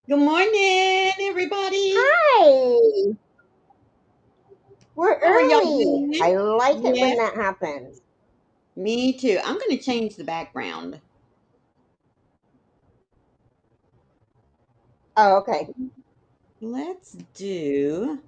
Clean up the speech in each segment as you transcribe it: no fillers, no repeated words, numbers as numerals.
Good morning, everybody. Hi, we're How are y'all early. doing? I like it when Yes, that happens. me too. I'm going to change the background. Oh, okay. Let's do.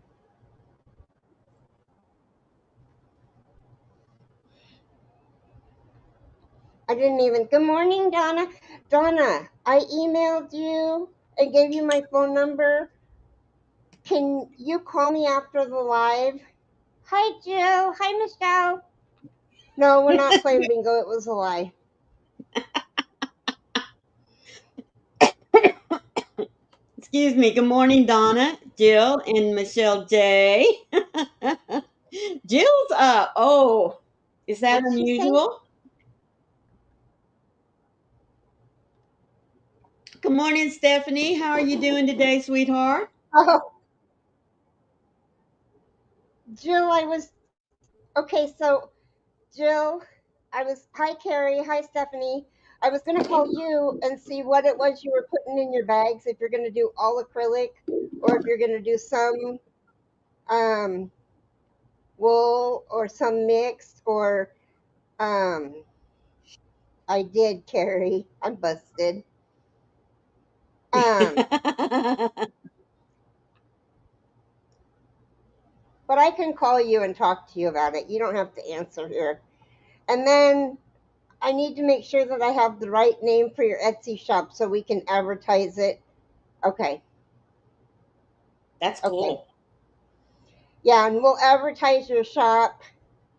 I didn't even. Good morning, Donna. Donna, I emailed you and gave you my phone number. Can you call me after the live? Hi, Jill. Hi, Michelle. No, we're not playing bingo. It was a lie. Excuse me. Good morning, Donna, Jill, and Michelle J. Jill's up. Oh, is that What'd she say? unusual? Good morning, Stephanie. How are you doing today, sweetheart? Oh, Jill, I was. Okay, so Jill, I was. Hi, Keri. Hi, Stephanie. I was going to call you and see what it was you were putting in your bags, if you're going to do all acrylic or if you're going to do some um, wool or some mixed or I did, Keri. I'm busted. Um, but I can call you and talk to you about it. You don't have to answer here. And then I need to make sure that I have the right name for your Etsy shop so we can advertise it. Okay. That's Okay. cool. Yeah, and we'll advertise your shop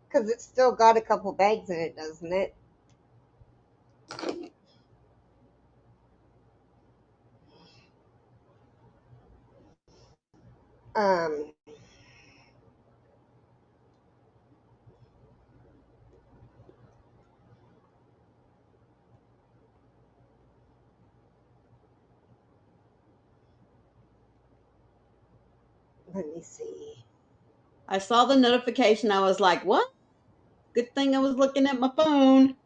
because it's still got a couple bags in it, doesn't it? Um, Let me see. I saw the notification. I was like, what? Good thing I was looking at my phone.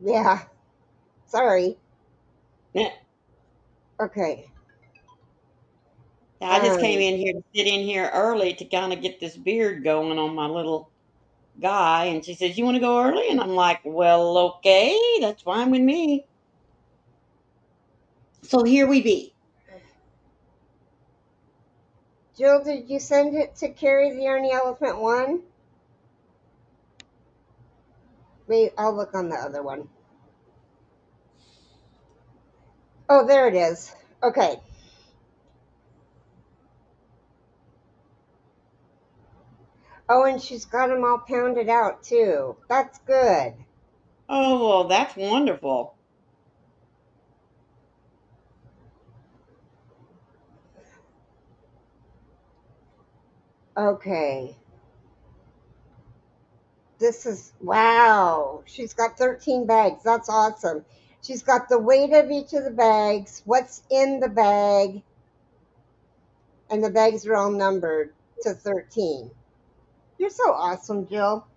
Yeah, sorry. Yeah, Okay. I just came Um, in here to sit in here early to kind of get this beard going on my little guy. And she says, "You want to go early?" And I'm like, "Well, okay, that's fine with me." So here we be. Jill, did you send it to Carry the Ernie Elephant one? Wait, I'll look on the other one. Oh, there it is. Okay. Oh, and she's got them all pounded out too. That's good. Oh, well, that's wonderful. Okay. This is wow. She's got 13 bags. That's awesome. She's got the weight of each of the bags, what's in the bag, and the bags are all numbered to 13. You're so awesome, Jill.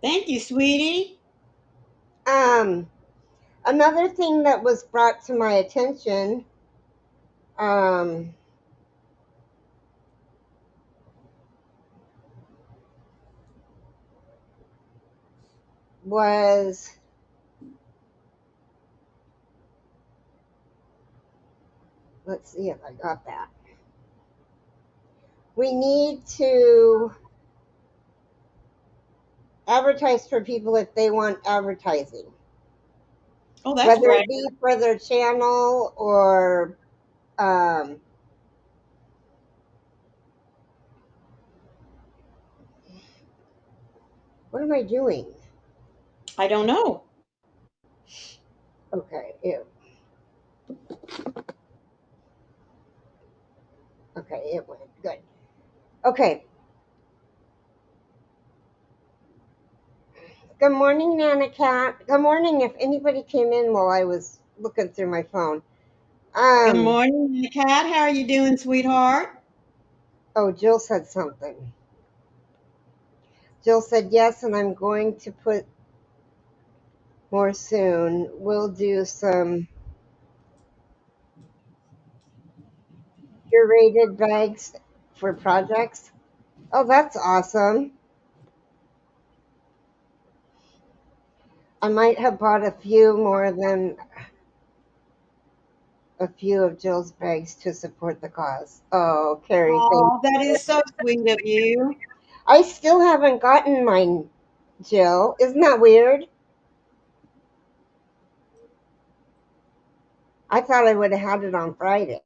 Thank you, sweetie. Um, Another thing that was brought to my attention um, was let's see if I got that. We need to advertise for people if they want advertising, Oh, that's whether great. it be for their channel or um, what am I doing? I don't know. Okay, ew. Okay, it went good. Okay. Good morning, Nana Cat. Good morning. If anybody came in while I was looking through my phone. Good Um. morning, Kat. How are you doing, sweetheart? Oh, Jill said something. Jill said yes, and I'm going to put more soon. We'll do some curated bags for projects. Oh, that's awesome. I might have bought a few more than a few of Jill's bags to support the cause. Oh, Keri, thank Oh, that you. is so sweet of you. I still haven't gotten mine, Jill. Isn't that weird? I thought I would have had it on Friday,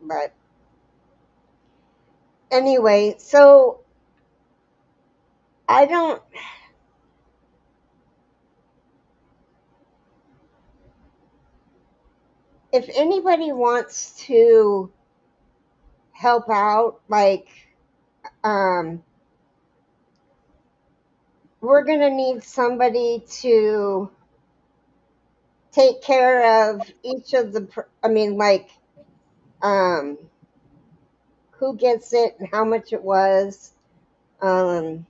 but anyway, so I don't. If anybody wants to help out, like, um, we're gonna need somebody to take care of each of the. I mean, like, um, who gets it and how much it was. Um,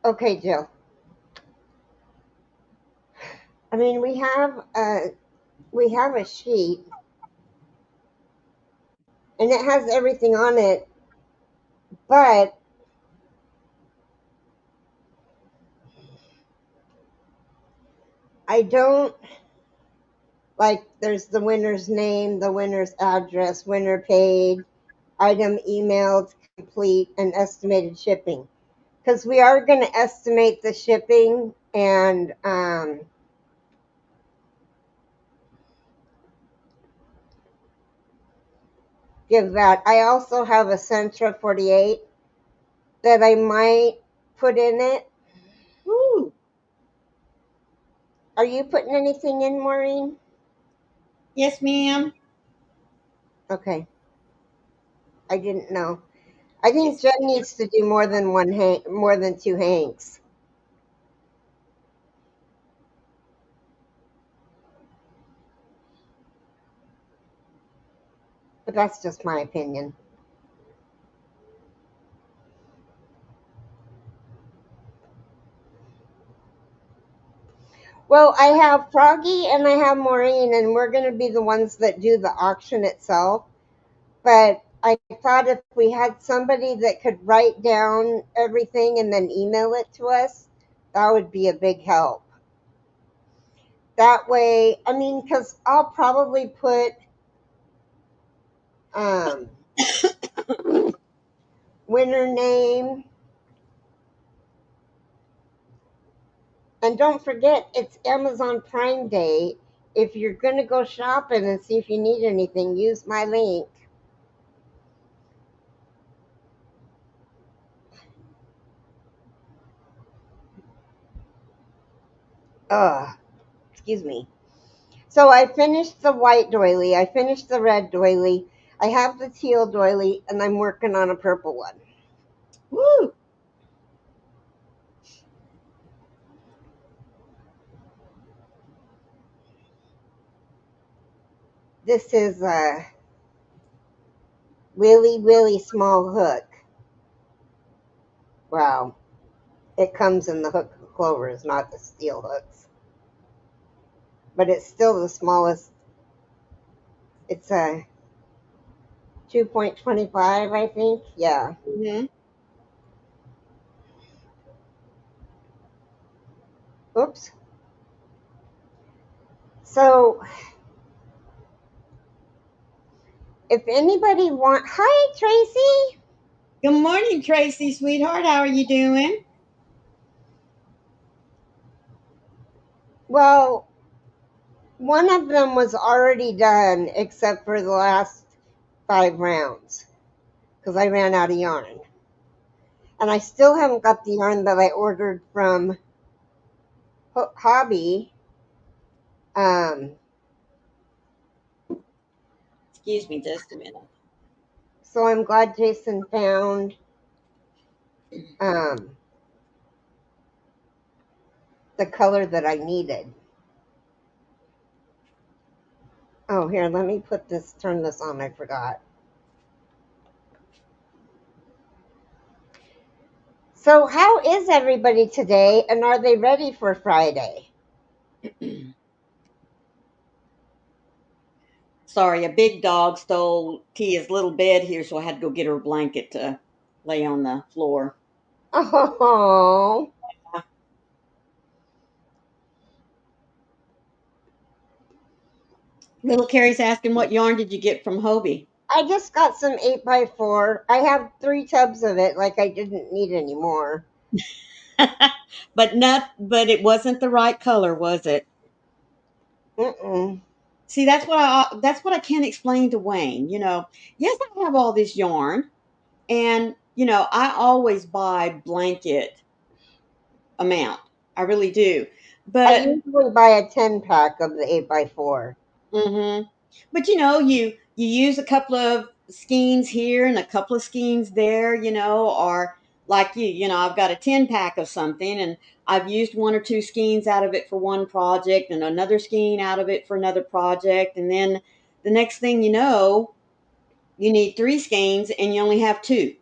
okay, Jill. I mean, we have a sheet and it has everything on it, but I don't like. There's the winner's name, the winner's address, winner paid, item emailed, complete, and estimated shipping. Because we are going to estimate the shipping and give that. I also have a Centra 48 that I might put in it. Woo. Are you putting anything in, Maureen? Yes, ma'am. Okay, I didn't know. I think Yes, Jen needs to do more than two hanks, but that's just my opinion. Well, I have Froggy and I have Maureen, and we're going to be the ones that do the auction itself. But I thought if we had somebody that could write down everything and then email it to us, that would be a big help. That way, I mean, because I'll probably put um, winner name, and don't forget it's Amazon Prime Day. If you're going to go shopping and see if you need anything, use my link. Excuse me. So I finished the white doily, I finished the red doily, I have the teal doily, and I'm working on a purple one. woo. This is a really, really small hook. Wow. It comes in the hook clovers, not the steel hooks. But it's still the smallest. It's a 2.25, I think. Yeah. Hmm. Oops. So if anybody hi Tracy. Good morning, Tracy, sweetheart. How are you doing? Well, one of them was already done except for the last 5 rounds because I ran out of yarn. And I still haven't got the yarn that I ordered from Hobby. Um, Excuse me just a minute. so I'm glad Jason found um, the color that I needed. Oh, here, let me turn this on. I forgot. So, how is everybody today, and are they ready for Friday? Sorry, a big dog stole Tia's little bed here, so I had to go get her a blanket to lay on the floor. Oh, Little Carrie's asking, what yarn did you get from Hobie? I just got some 8x4. I have 3 tubs of it, like I didn't need any more. But it wasn't the right color, was it? Mm-mm. See, that's what I can't explain to Wayne. Yes, I have all this yarn, and I always buy blanket amount. I really do. I But usually buy a 10 pack of the 8x4. hmm but you use a couple of skeins here and a couple of skeins there, or like I've got a 10 pack of something, and I've used one or two skeins out of it for one project and another skein out of it for another project, and then the next thing you know, you need three skeins and you only have two.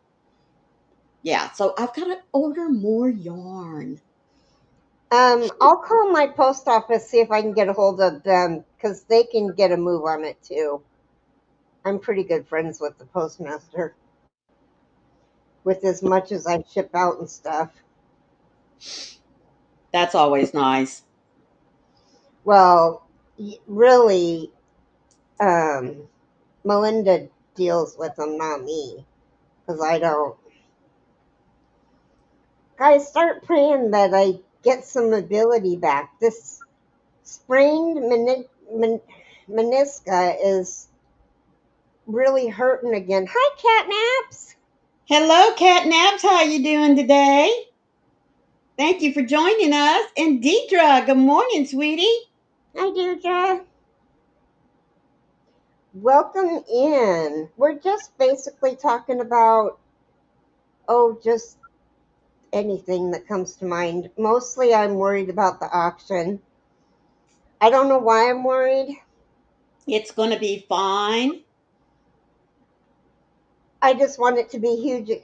Yeah, so I've got to order more yarn. I'll call my post office, see if I can get a hold of them, because they can get a move on it too. I'm pretty good friends with the postmaster, with as much as I ship out and stuff. That's always nice. Well, really, um, Melinda deals with them, not me, because I don't. Guys, start praying that I get some mobility back. This sprained menisca is really hurting again. Hi, Catnaps. Hello, Catnaps. How you doing today? Thank you for joining us. And Deidre, good morning, sweetie. Hi, Deirdre. Welcome in. We're just basically talking about, just anything that comes to mind. Mostly, I'm worried about the auction. I don't know why I'm worried. It's going to be fine. I just want it to be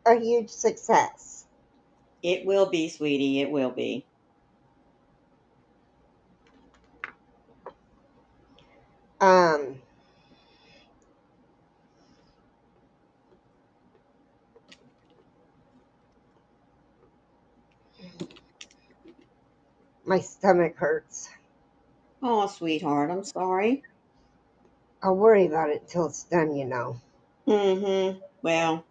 a huge success. It will be, sweetie. It will be. Um, my stomach hurts. Oh, sweetheart, I'm sorry. I'll worry about it till it's done. Well,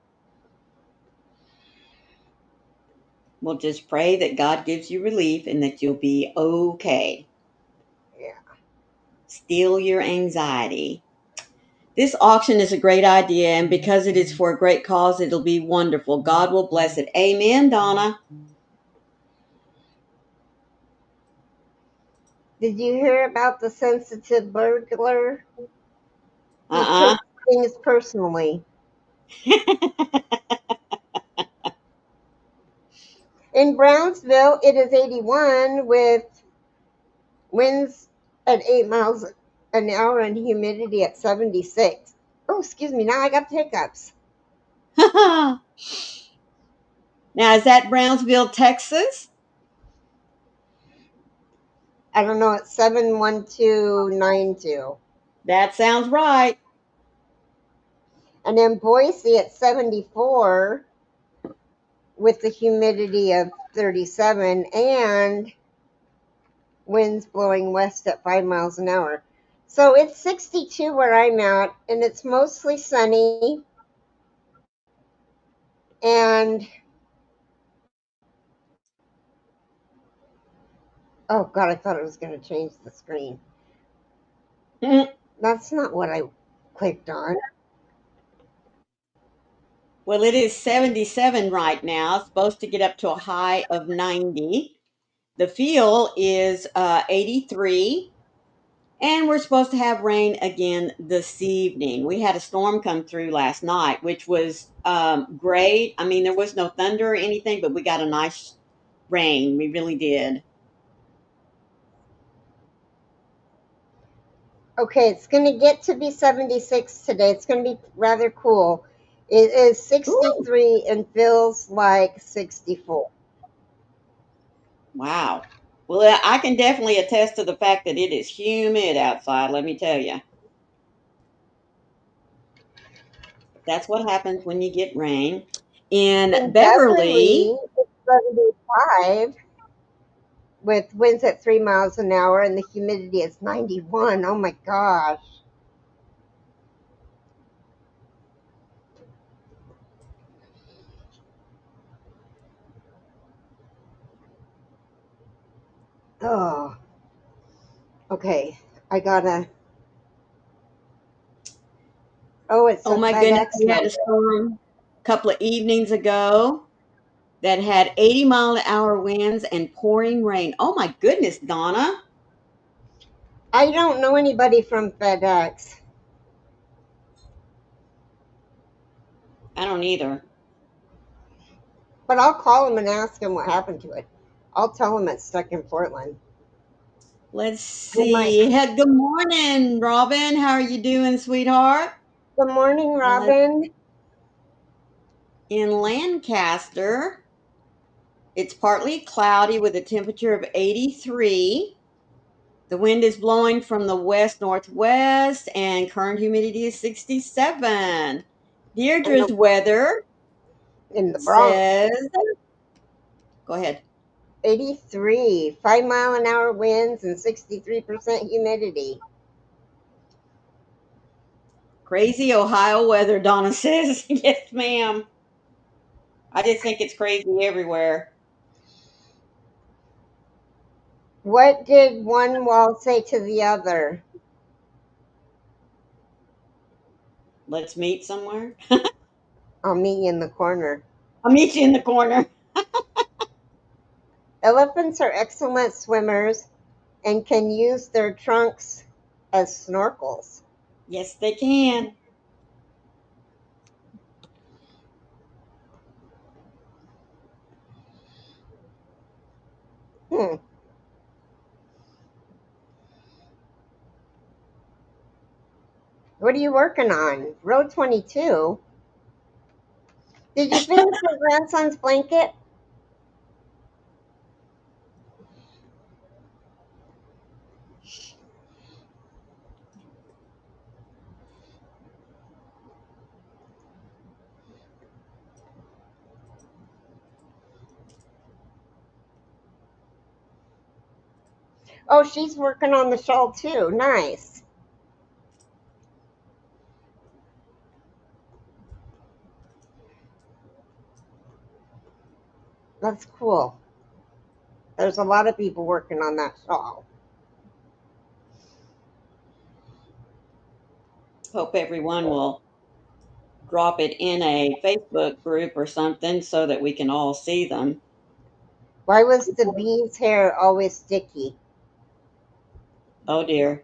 we'll just pray that God gives you relief and that you'll be okay. Yeah. Steal your anxiety. This auction is a great idea, and because it is for a great cause, it'll be wonderful. God will bless it. Amen, Donna. Did you hear about the sensitive burglar? He Uh takes things personally. In Brownsville, it is 81 with winds at 8 miles an hour and humidity at 76. Oh, excuse me. Now I got the hiccups. uh. Now, is that Brownsville, Texas? I don't know. It's 71292. That sounds right. And in Boise, it's 74 with the humidity of 37 and winds blowing west at 5 miles an hour. So it's 62 where I'm at, and it's mostly sunny. And oh God, I thought it was going to change the screen. Mm, That's not what I clicked on. Well, it is 77 right now, supposed to get up to a high of 90. The feel is 83, and we're supposed to have rain again this evening. We had a storm come through last night, which was great. I mean, there was no thunder or anything, but we got a nice rain. We really did. Okay, it's going to get to be 76 today. It's going to be rather cool. It is Ooh, 63 and feels like 64. wow. Well, I can definitely attest to the fact that it is humid outside, let me tell you. That's what happens when you get rain. In In Beverly, Beverly, it's 75 with winds at 3 miles an hour, and the humidity is 91. Oh my gosh. Oh, okay. I gotta. Oh, it's oh a my goodness, FedEx we had a number. storm a couple of evenings ago that had 80-mile-an-hour winds and pouring rain. Oh my goodness, Donna. I don't know anybody from FedEx, I don't either. but I'll call them and ask them what happened to it. I'll tell them it's stuck in Portland. Let's They might. see. Hey, good morning, Robin. How are you doing, sweetheart? Good morning, Uh, Robin. in Lancaster, it's partly cloudy with a temperature of 83. The wind is blowing from the west northwest, and current humidity is 67. In Deirdre's the weather in the Bronx. says, go ahead. 83, 5 mile an hour winds and 63% humidity. Crazy Ohio weather, Donna says. Yes, ma'am. I just think it's crazy everywhere. What did one wall say to the other? Let's meet somewhere. I'll meet you in the corner. I'll meet you in the corner. Elephants are excellent swimmers and can use their trunks as snorkels. Yes, they can. Hmm. What are you working on? Row 22? Did you finish your grandson's blanket? Oh, she's working on the shawl too. Nice. That's cool. There's a lot of people working on that shawl. Hope everyone will drop it in a Facebook group or something so that we can all see them. Why was the bee's hair always sticky? Oh dear.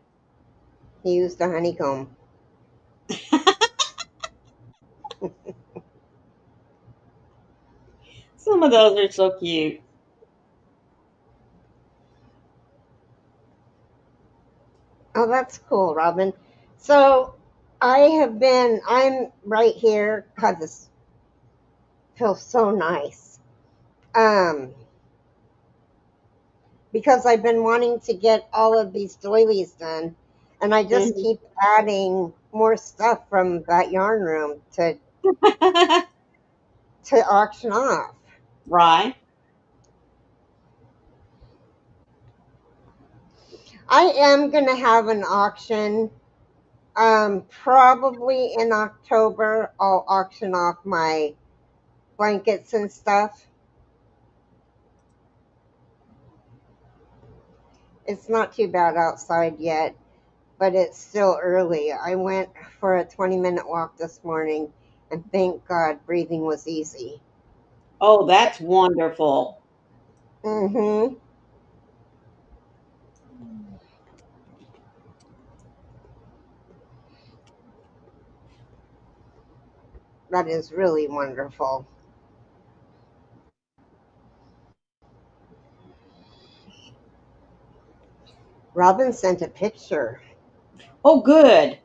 He used a honeycomb. Some of those are so cute. Oh, that's cool, Robin. So I'm right here because it feels so nice. Um, because I've been wanting to get all of these doilies done, and I just Mhm. keep adding more stuff from that yarn room to auction off. Right. I am going to have an auction. Probably in October, I'll auction off my blankets and stuff. It's not too bad outside yet, but it's still early. I went for a 20-minute walk this morning, and thank God breathing was easy. Oh, that's wonderful. Mm-hmm. That is really wonderful. Robin sent a picture. Oh, good.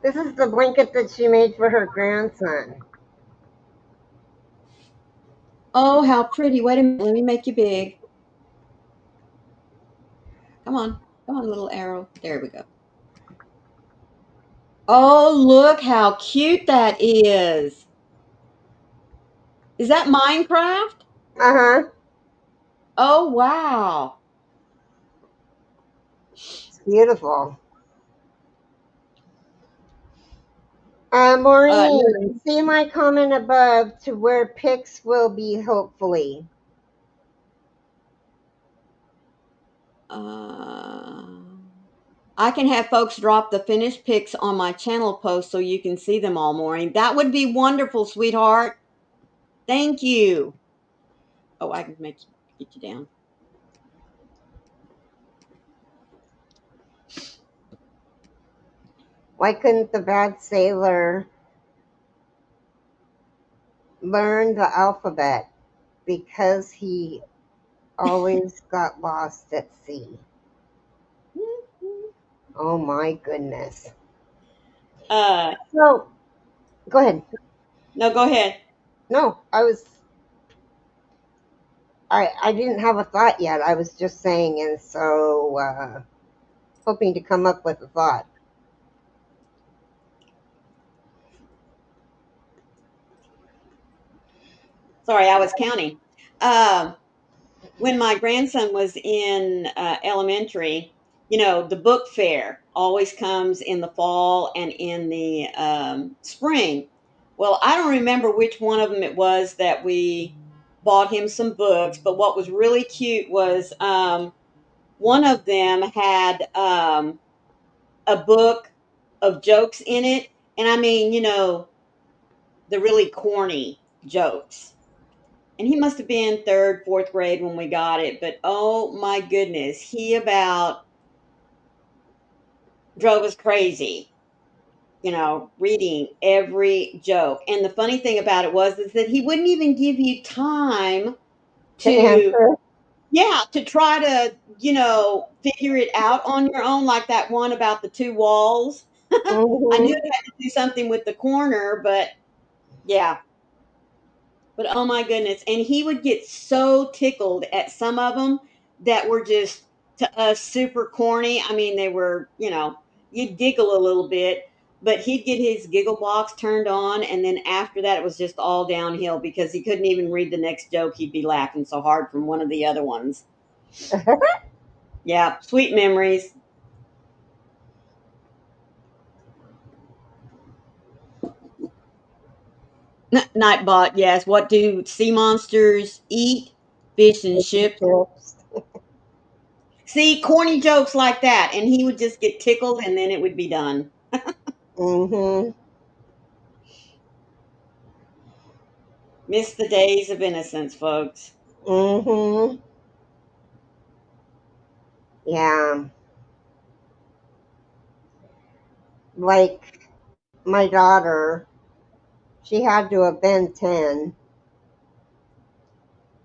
This is the blanket that she made for her grandson. Oh, how pretty. Wait a minute. Let me make you big. Come on. Come on, little arrow. There we go. Oh, look how cute that is. Is that Minecraft? Uh huh. Oh, wow. It's beautiful. No, Maureen, see my comment above to where pics will be, hopefully. uh, I can have folks drop the finished pics on my channel post so you can see them all, Maureen. That would be wonderful, sweetheart. Thank you. Oh, I can make you get you down. Why couldn't the bad sailor learn the alphabet? Because he always got lost at sea. Oh my goodness. Uh, So, go ahead. no, go ahead. No, I didn't have a thought yet. I was just saying, and so hoping to come up with a thought. Sorry, I was counting. Um, when my grandson was in elementary, the book fair always comes in the fall and in the spring. Well, I don't remember which one of them it was that we bought him some books, but what was really cute was one of them had a book of jokes in it. And I mean, the really corny jokes, and he must have been third, fourth grade when we got it. But oh my goodness, he about drove us crazy, reading every joke. And the funny thing about it was is that he wouldn't even give you time To to, answer. yeah, to try to, figure it out on your own, like that one about the two walls. I knew Hmm. it had to do something with the corner, but yeah. But oh my goodness, and he would get so tickled at some of them that were just to us super corny. I mean, they were, you'd giggle a little bit, but he'd get his giggle box turned on, and then after that, it was just all downhill because he couldn't even read the next joke. He'd be laughing so hard from one of the other ones. Yeah, sweet memories. Nightbot, yes. What do sea monsters eat? Fish and chips. See, corny jokes like that, and he would just get tickled, and then it would be done. Hmm. Miss the days of innocence, folks. Hmm. Yeah. Like my daughter, she had to have been 10.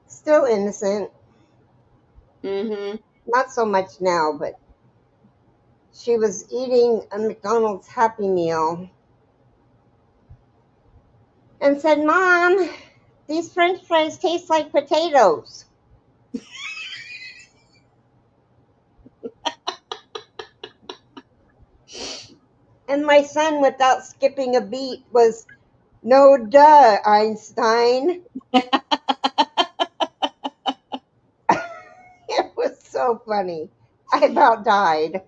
Still innocent. Mm-hmm. Not so much now, but she was eating a McDonald's Happy Meal and said, Mom, these french fries taste like potatoes. And my son, without skipping a beat, was, no duh, Einstein. It was so funny. I about died.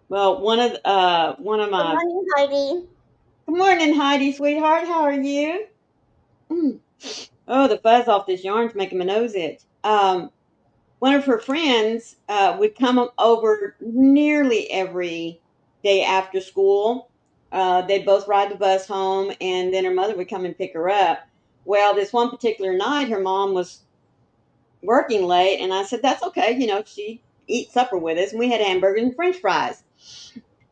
Well, one of Good my morning, Heidi. good morning, Heidi, sweetheart. How are you? Mm. Oh, the fuzz off this yarn's making my nose itch. one of her friends would come over nearly every day after school. They'd both ride the bus home, and then her mother would come and pick her up. Well, this one particular night, her mom was working late, and I said, "That's okay. She eat supper with us, and we had hamburgers and French fries."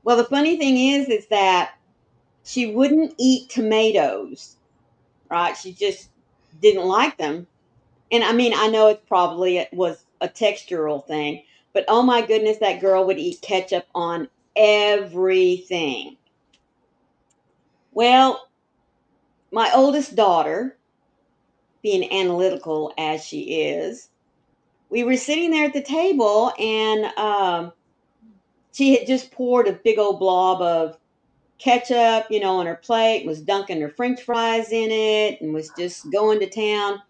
Well, the funny thing is that she wouldn't eat tomatoes, right? She just didn't like them. And I mean, I know it was a textural thing, but oh my goodness, that girl would eat ketchup on everything. Well, my oldest daughter, being analytical as she is, we were sitting there at the table, and she had just poured a big old blob of ketchup, on her plate, was dunking her French fries in it, and was just going to town.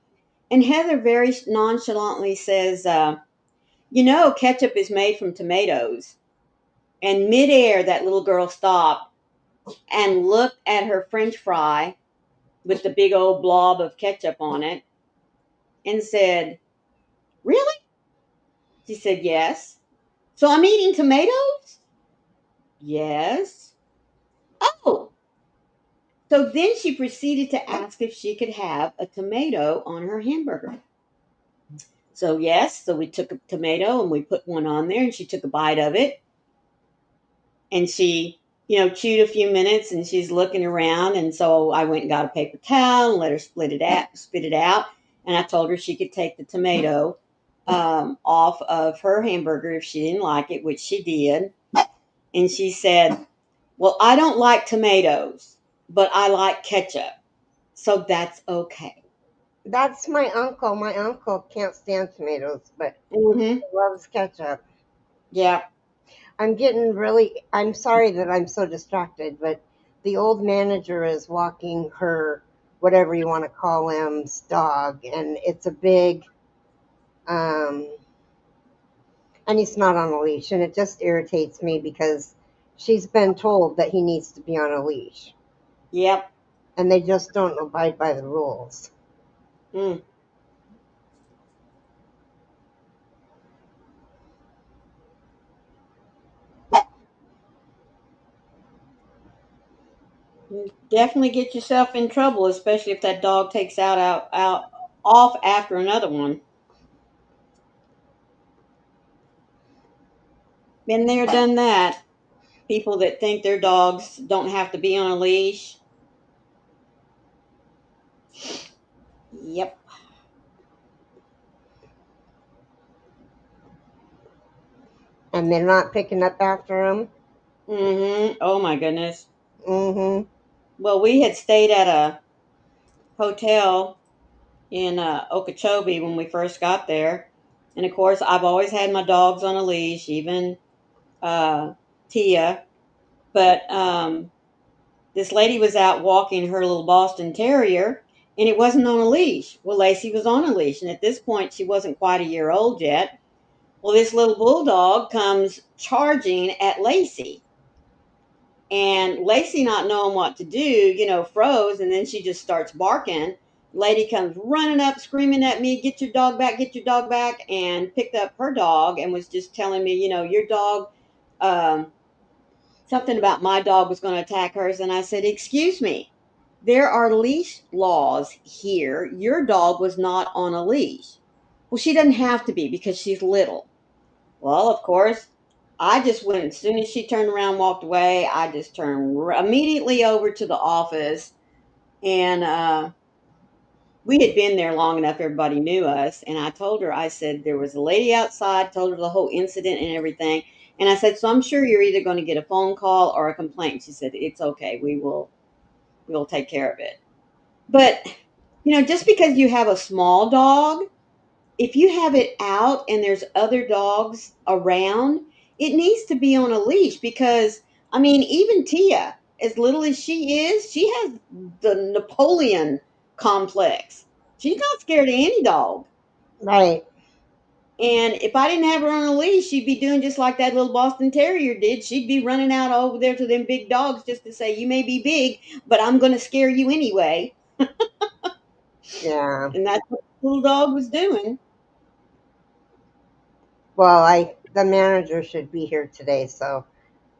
And Heather very nonchalantly says, ketchup is made from tomatoes. And midair, that little girl stopped and looked at her French fry with the big old blob of ketchup on it and said, "Really?" She said, "Yes." "So I'm eating tomatoes?" "Yes." "Oh." So then she proceeded to ask if she could have a tomato on her hamburger. So, yes, so we took a tomato and we put one on there, and she took a bite of it, and she chewed a few minutes, and she's looking around. And so I went and got a paper towel and let her spit it out. And I told her she could take the tomato off of her hamburger if she didn't like it, which she did. And she said, "Well, I don't like tomatoes, but I like ketchup, so that's okay." That's my uncle. My uncle can't stand tomatoes, but Mm-hmm. he loves ketchup. Yeah. I'm sorry that I'm so distracted, but the old manager is walking her, whatever you want to call him's dog, and it's a big, um, and he's not on a leash, and it just irritates me because she's been told that he needs to be on a leash, Yep. and they just don't abide by the rules. Mm. You definitely get yourself in trouble, especially if that dog takes out off after another one. Been there, done that. People that think their dogs don't have to be on a leash. Yep. And they're not picking up after him. Oh my goodness. Mm-hmm. Well, we had stayed at a hotel in Okeechobee when we first got there, and of course, I've always had my dogs on a leash, even uh, Tia. But this lady was out walking her little Boston Terrier, and it wasn't on a leash. Well, Lacey was on a leash, and at this point, she wasn't quite a year old yet. Well, this little bulldog comes charging at Lacey, and Lacey, not knowing what to do, froze, and then she just starts barking. Lady comes running up, screaming at me, "Get your dog back, get your dog back," and picked up her dog and was just telling me, your dog, um, something about my dog was going to attack hers. And I said, "Excuse me, there are leash laws here. Your dog was not on a leash." "Well, she doesn't have to be because she's little." Well, of course, I just went, as soon as she turned around, walked away, I just turned immediately over to the office. And we had been there long enough, everybody knew us. And I told her, I said, there was a lady outside, told her the whole incident and everything. And I said, "So I'm sure you're either going to get a phone call or a complaint." She said, "It's okay. We'll take care of it." But, just because you have a small dog, if you have it out and there's other dogs around, it needs to be on a leash because, I mean, even Tia, as little as she is, she has the Napoleon complex. She's not scared of any dog. Right. And if I didn't have her on a leash, she'd be doing just like that little Boston Terrier did. She'd be running out over there to them big dogs just to say, "You may be big, but I'm going to scare you anyway." Yeah. And that's what the little dog was doing. Well, I the manager should be here today, so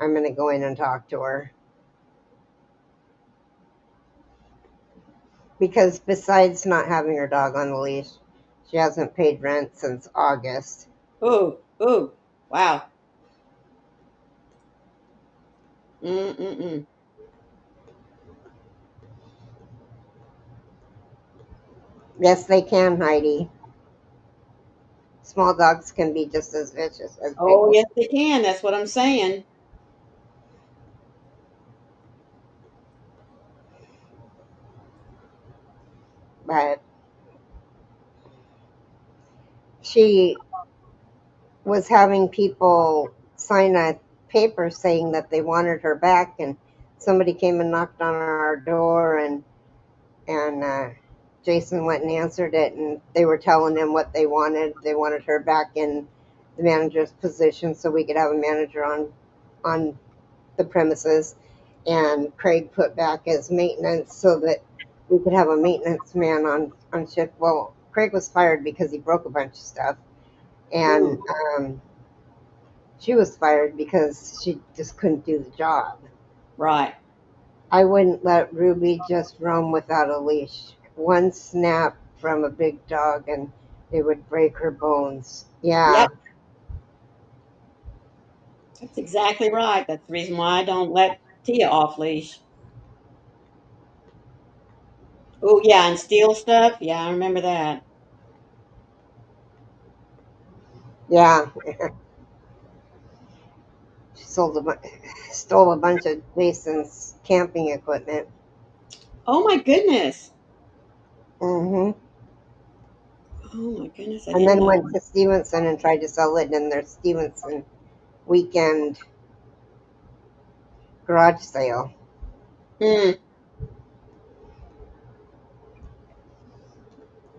I'm going to go in and talk to her because besides not having her dog on the leash, she hasn't paid rent since August. Ooh, ooh, wow. Mm-mm-mm. Yes, they can, Heidi. Small dogs can be just as vicious as big Oh, ones. yes, they can. That's what I'm saying. But she was having people sign a paper saying that they wanted her back, and somebody came and knocked on our door, and Jason went and answered it, and they were telling him what they wanted. They wanted her back in the manager's position so we could have a manager on the premises, and Craig put back as maintenance so that we could have a maintenance man on shift. Well, Craig was fired because he broke a bunch of stuff, and Mm, she was fired because she just couldn't do the job. right. I wouldn't let Ruby just roam without a leash. One snap from a big dog and it would break her bones. Yep, Yeah, that's exactly right. That's the reason why I don't let Tia off leash. Oh, yeah, and steal stuff. Yeah, I remember that. yeah. She stole a bunch of Jason's camping equipment. Oh my goodness. Hmm. Oh my goodness, I And didn't then know. went to Stevenson and tried to sell it in their Stevenson weekend garage sale. Mm,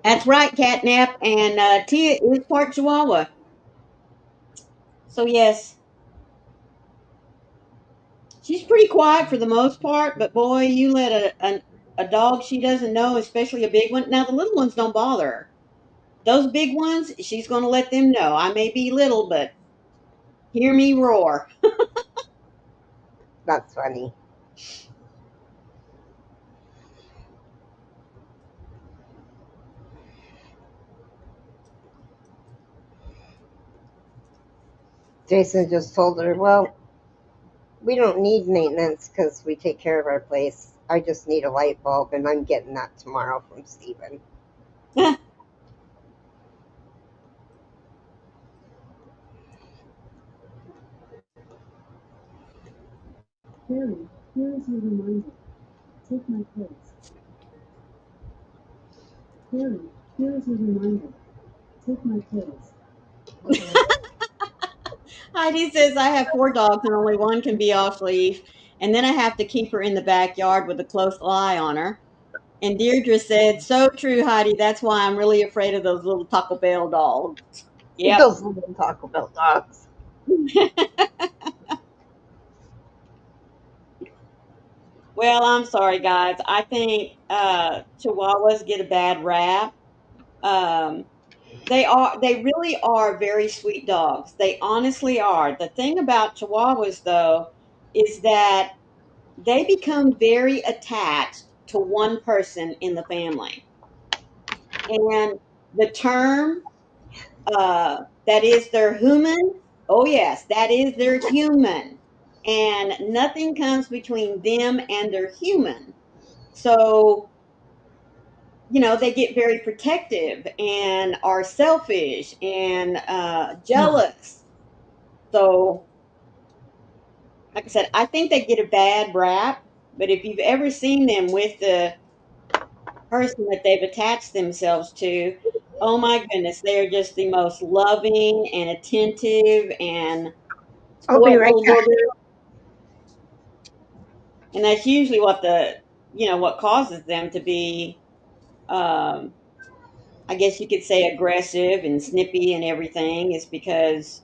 that's right, Catnap, and Tia is part Chihuahua. So yes, she's pretty quiet for the most part, but boy, you let a dog she doesn't know, especially a big one. Now the little ones don't bother her. Those big ones, she's going to let them know. I may be little, but hear me roar. That's funny. Jason just told her, well, we don't need maintenance because we take care of our place. I just need a light bulb, and I'm getting that tomorrow from Steven. Keri, here is your reminder. Take my place. Keri, here is your reminder. Take my place. Heidi says I have four dogs and only one can be off leash, and then I have to keep her in the backyard with a close eye on her. And Deirdre said, "So true, Heidi. That's why I'm really afraid of those little Taco Bell dogs." Yep. Those little Taco Bell dogs. Well, I'm sorry, guys. I think Chihuahuas get a bad rap. Um, they really are very sweet dogs. They honestly are. The thing about Chihuahuas, though, is that they become very attached to one person in the family. And the term that is their human, oh, yes, that is their human. And nothing comes between them and their human. So, they get very protective and are selfish and jealous. So, like I said, I think they get a bad rap. But if you've ever seen them with the person that they've attached themselves to, oh my goodness, they are just the most loving and attentive and I'll be spoiled right little back. boogers. And that's usually what causes them to be, um, I guess you could say, aggressive and snippy and everything, is because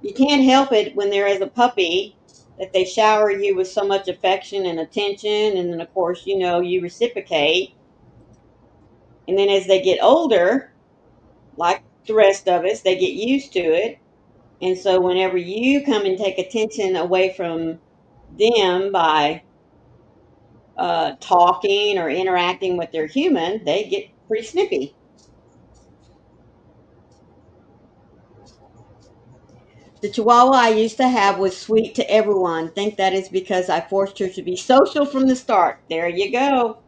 you can't help it when they're as a puppy that they shower you with so much affection and attention. And then, of course, you reciprocate. And then as they get older, like the rest of us, they get used to it. And so whenever you come and take attention away from them by talking or interacting with their human, they get pretty snippy. The Chihuahua I used to have was sweet to everyone. Think that is because I forced her to be social from the start. There you go.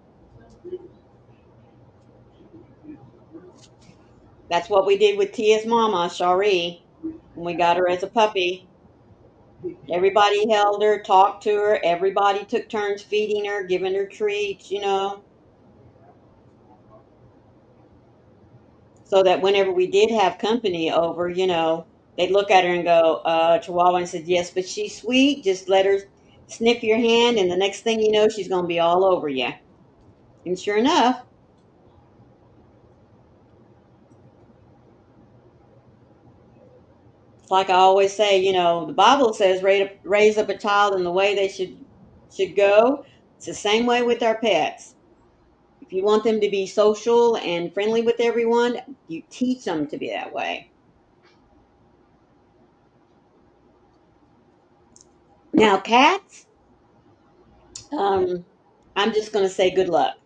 That's what we did with Tia's mama, Shari, when we got her as a puppy. Everybody held her, talked to her. Everybody took turns feeding her, giving her treats. So that whenever we did have company over, they'd look at her and go, Chihuahua, and said, yes, but she's sweet. Just let her sniff your hand, and the next thing you know, she's going to be all over you. And sure enough, it's like I always say, the Bible says raise up a child in the way they should go. It's the same way with our pets. If you want them to be social and friendly with everyone, you teach them to be that way. Now, cats, um, I'm just going to say good luck.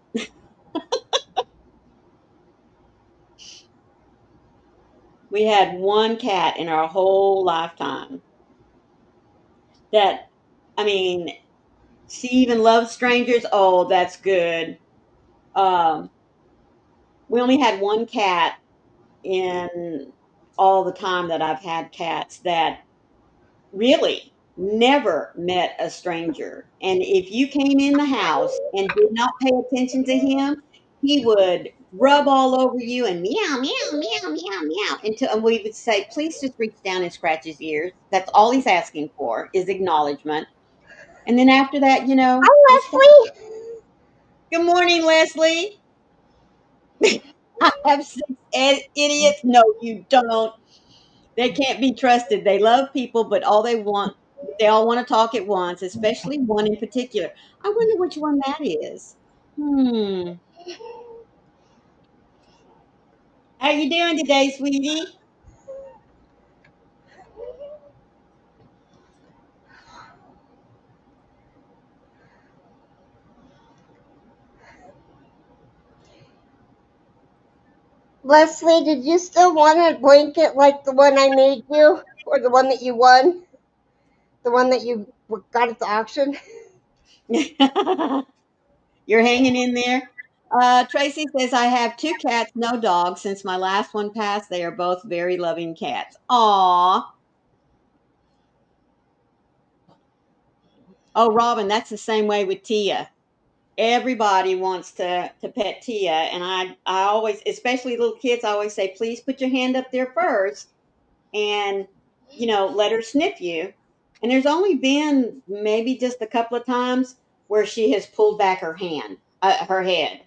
We had one cat in our whole lifetime that, I mean, she even loves strangers. Oh, that's good. Um, we only had one cat in all the time that I've had cats that really never met a stranger. And if you came in the house and did not pay attention to him, he would rub all over you and meow, meow, meow, meow, meow until and we would say, please just reach down and scratch his ears. That's all he's asking for is acknowledgement. And then after that, Hi, just Leslie. good morning, Leslie. I have six idiots. No, you don't. They can't be trusted. They love people, but they all want to talk at once, especially one in particular. I wonder which one that is. Hmm. How you doing today, sweetie? Leslie, did you still want a blanket like the one I made you, or the one that you won, the one that you got at the auction? You're hanging in there. Tracy says I have two cats, no dogs. Since my last one passed, they are both very loving cats. Aw. Oh, Robin, that's the same way with Tia. Everybody wants to pet Tia, and I always, especially little kids, I always say, please put your hand up there first and let her sniff you. And there's only been maybe just a couple of times where she has pulled back her head,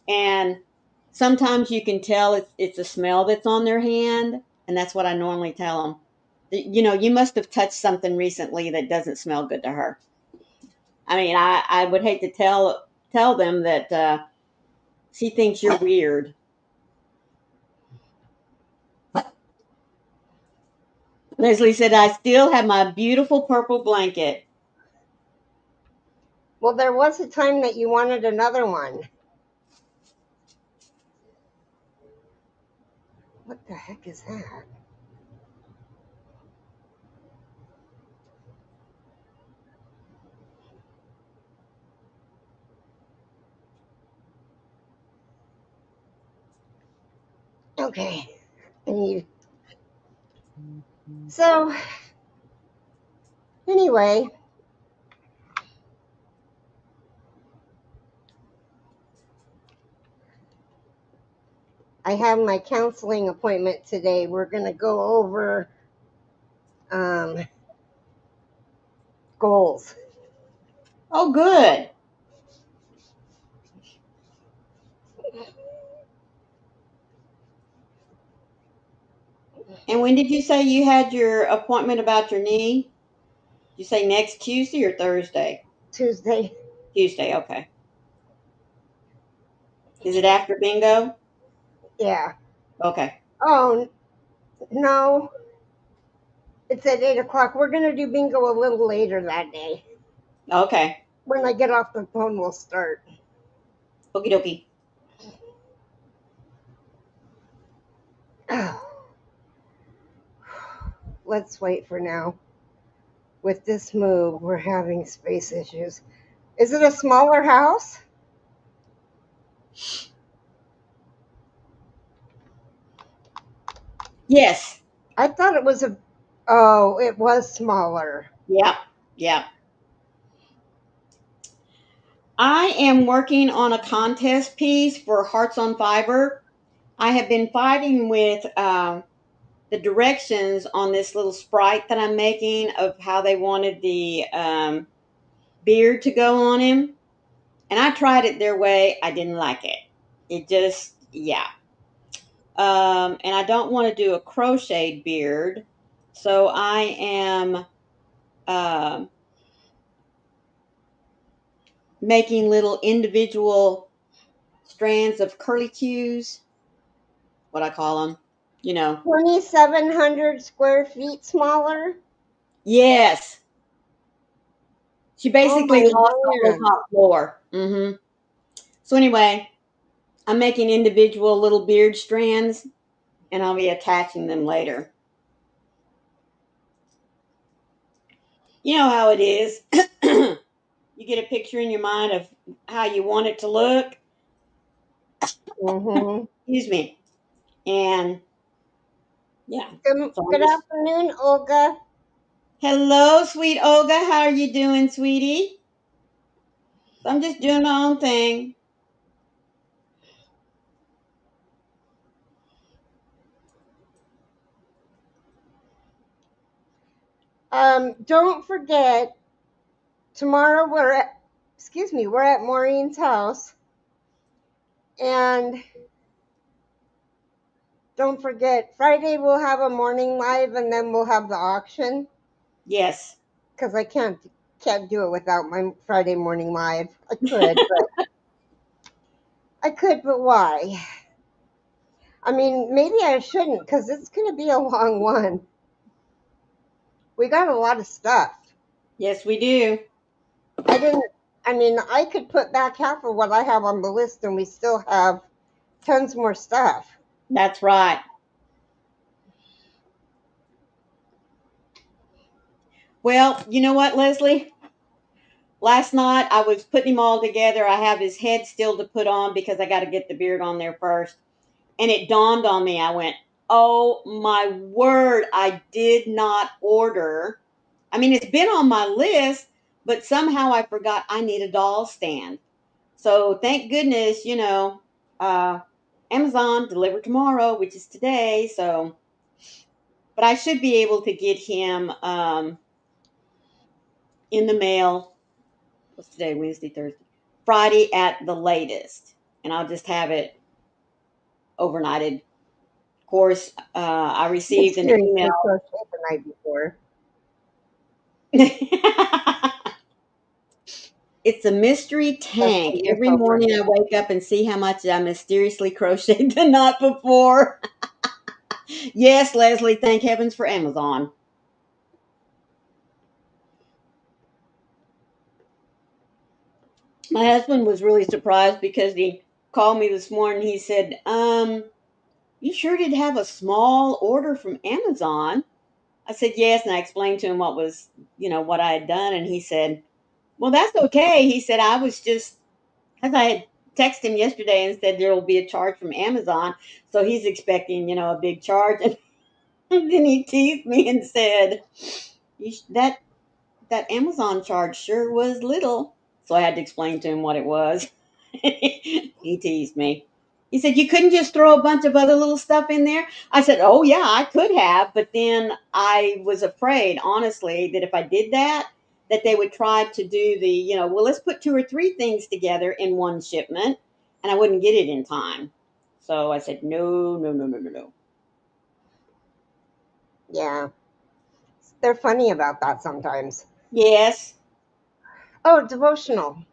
and sometimes you can tell it's a smell that's on their hand, and that's what I normally tell them. You must have touched something recently that doesn't smell good to her. I mean, I would hate to tell them that she thinks you're weird. Leslie said, I still have my beautiful purple blanket. Well, there was a time that you wanted another one. What the heck is that? Okay. I need. So, anyway, I have my counseling appointment today. We're going to go over um, goals. Oh, good. And when did you say you had your appointment about your knee? Did you say next Tuesday or Thursday? Tuesday. Tuesday, okay. Is it after bingo? Yeah. Okay. Oh, no. It's at 8 o'clock. We're gonna do bingo a little later that day. Okay. When I get off the phone, we'll start. Okie dokie. Let's wait for now. With this move, we're having space issues. Is it a smaller house? Yes. I thought it was a. Oh, it was smaller. Yep. Yep. I am working on a contest piece for Hearts on Fiber. I have been fighting with the directions on this little sprite that I'm making of how they wanted the beard to go on him. And I tried it their way. I didn't like it. It just, yeah. And I don't want to do a crocheted beard. So I am um making little individual strands of curly cues, what I call them, you know. 2,700 square feet smaller. Yes. She Oh my basically lost the whole man. top floor. So anyway, I'm making individual little beard strands and I'll be attaching them later. You know how it is. You get a picture in your mind of how you want it to look. Mm-hmm. Excuse me. And yeah. So I'm Good just afternoon, Olga. hello, sweet Olga. How are you doing, sweetie? So I'm just doing my own thing. Don't forget, tomorrow we're at Maureen's house. And don't forget, Friday we'll have a morning live and then we'll have the auction. Yes. Because I can't do it without my Friday morning live. I could, but why? I mean, maybe I shouldn't because it's going to be a long one. We got a lot of stuff. Yes, we do. I didn't. I mean, I could put back half of what I have on the list, and we still have tons more stuff. That's right. Well, you know what, Leslie? Last night I was putting him all together. I have his head still to put on because I got to get the beard on there first. And it dawned on me. I went, oh my word, I did not order. I mean, it's been on my list, but somehow I forgot I need a doll stand. So thank goodness, uh, Amazon delivered tomorrow, which is today. So, but I should be able to get him in the mail. What's today? Wednesday, Thursday, Friday at the latest, and I'll just have it overnighted. Of course, I received an email. Seriously, crochet the night before. It's a mystery That's tank. what you're Every over. morning I wake up and see how much I mysteriously crocheted the night before. Yes, Leslie, thank heavens for Amazon. My husband was really surprised because he called me this morning. He said, you sure did have a small order from Amazon. I said, yes. And I explained to him what was, what I had done. And he said, well, that's okay. He said, I was just, as I had texted him yesterday and said there will be a charge from Amazon. So he's expecting, a big charge. And then he teased me and said, that Amazon charge sure was little. So I had to explain to him what it was. He teased me. He said, you couldn't just throw a bunch of other little stuff in there? I said, oh, yeah, I could have. But then I was afraid, honestly, that if I did that, that they would try to do the, well, let's put two or three things together in one shipment, and I wouldn't get it in time. So I said, no, no, no, no, no, no. Yeah, they're funny about that sometimes. Yes. Oh, devotional.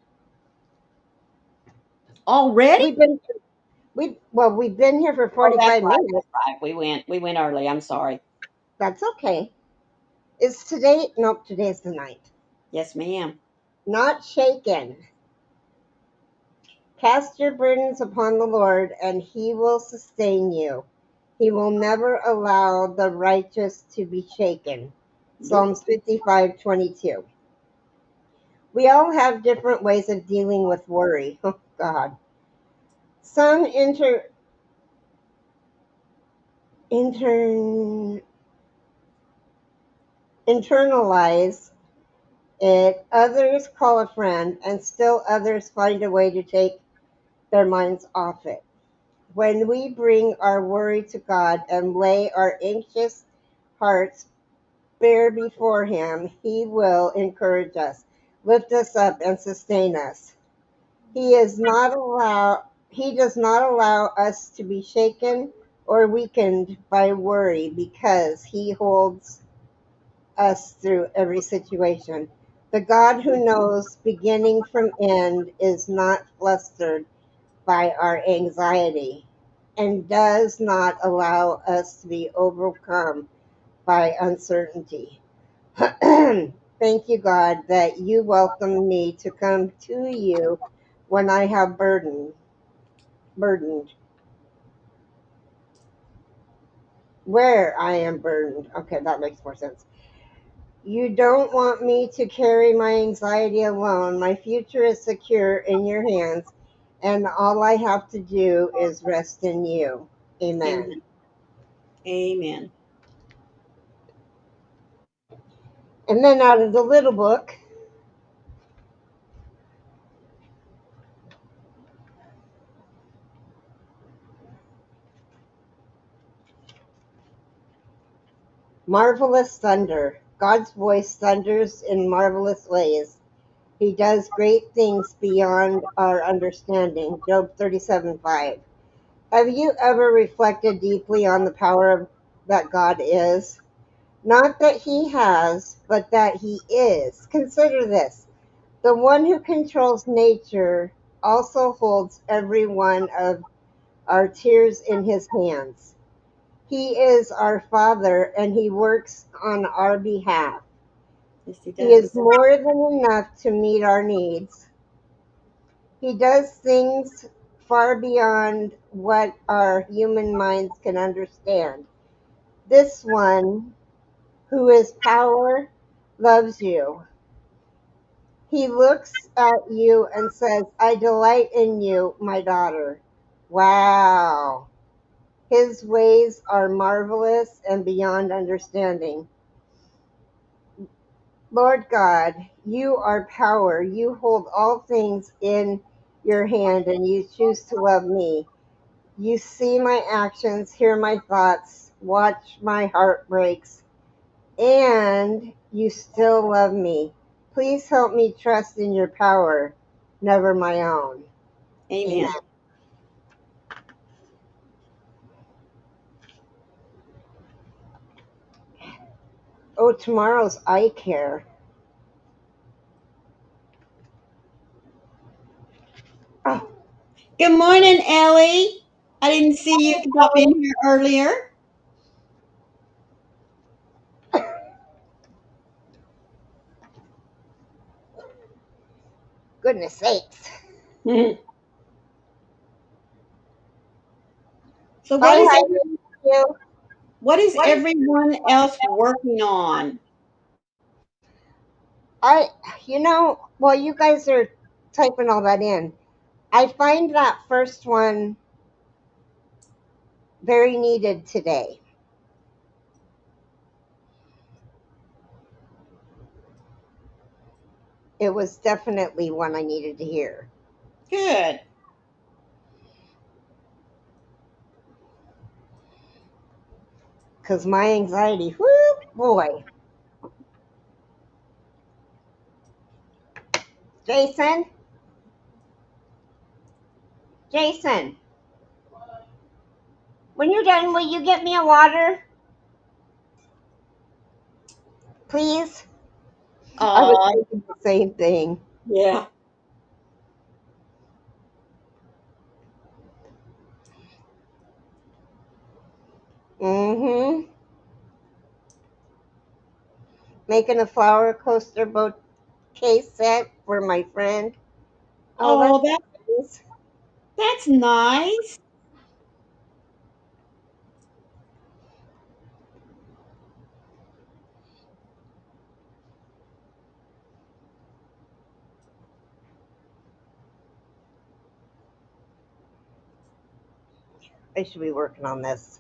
Already? We've been we've been here for Oh, that's 45 right. minutes. That's right. We went early. I'm sorry. That's okay. Is today? Nope, today's the ninth. Yes, ma'am. Not shaken. Cast your burdens upon the Lord, and he will sustain you. He will never allow the righteous to be shaken. Nope. Psalms 55:22. We all have different ways of dealing with worry. Oh, God. Some intern, internalize it, others call a friend, and still others find a way to take their minds off it. When we bring our worry to God and lay our anxious hearts bare before Him, He will encourage us, lift us up, and sustain us. He does not allow us to be shaken or weakened by worry because He holds us through every situation. The God who knows beginning from end is not flustered by our anxiety and does not allow us to be overcome by uncertainty. Thank you, God, that you welcome me to come to you when I have burdened, where I am burdened. Okay, that makes more sense. You don't want me to carry my anxiety alone. My future is secure in your hands, and all I have to do is rest in you. Amen. Amen. Amen. And then out of the little book, Marvelous Thunder. God's voice thunders in marvelous ways. He does great things beyond our understanding. Job 37:5. Have you ever reflected deeply on the power that God is? Not that he has, but that he is. Consider this: the one who controls nature also holds every one of our tears in his hands. He is our Father and he works on our behalf. Yes, he He is does. more than enough to meet our needs. He does things far beyond what our human minds can understand. This one, who is power, loves you. He looks at you and says, I delight in you, my daughter. Wow. His ways are marvelous and beyond understanding. Lord God, you are power. You hold all things in your hand and you choose to love me. You see my actions, hear my thoughts, watch my heart breaks, and you still love me. Please help me trust in your power, never my own. Amen. Amen. Oh, tomorrow's eye care. Oh, Good morning, Ellie. I didn't see you pop in here earlier. goodness sakes. So Bye, Heidi. You. what is everyone else working on? I, while you guys are typing all that in, I find that first one very needed today. It was definitely one I needed to hear Good. because my anxiety, whoo, boy. Jason, Jason, when you're done, will you get me a water, please? I was Aw, thinking the same thing. yeah. Mm-hmm. making a flower coaster bouquet set for my friend. Oh, Oh, that's nice. that's nice. I should be working on this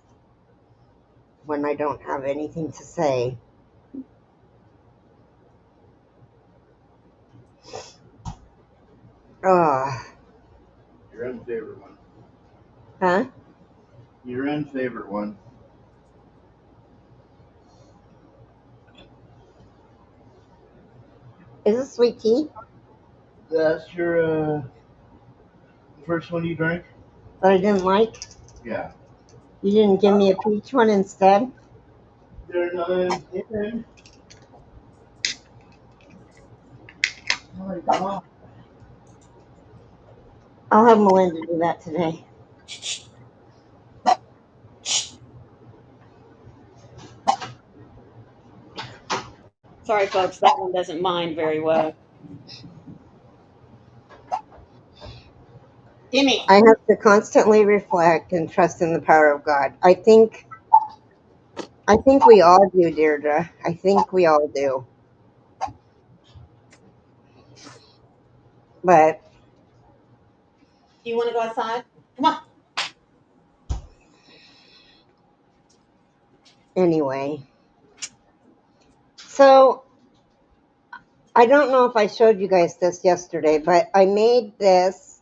when I don't have anything to say. Oh, Your unfavorite one. huh? Your unfavorite one. Is it sweet tea That's your first one you drank? that I didn't like? Yeah. You didn't give me a peach one instead? They're not in. Oh my God. I'll have Melinda do that today. Sorry, folks, that one doesn't mind very well. Gimme. I have to constantly reflect and trust in the power of God. I think we all do, Deirdre. I think we all do. But Do you want to go outside? Come on. anyway, so I don't know if I showed you guys this yesterday, but I made this.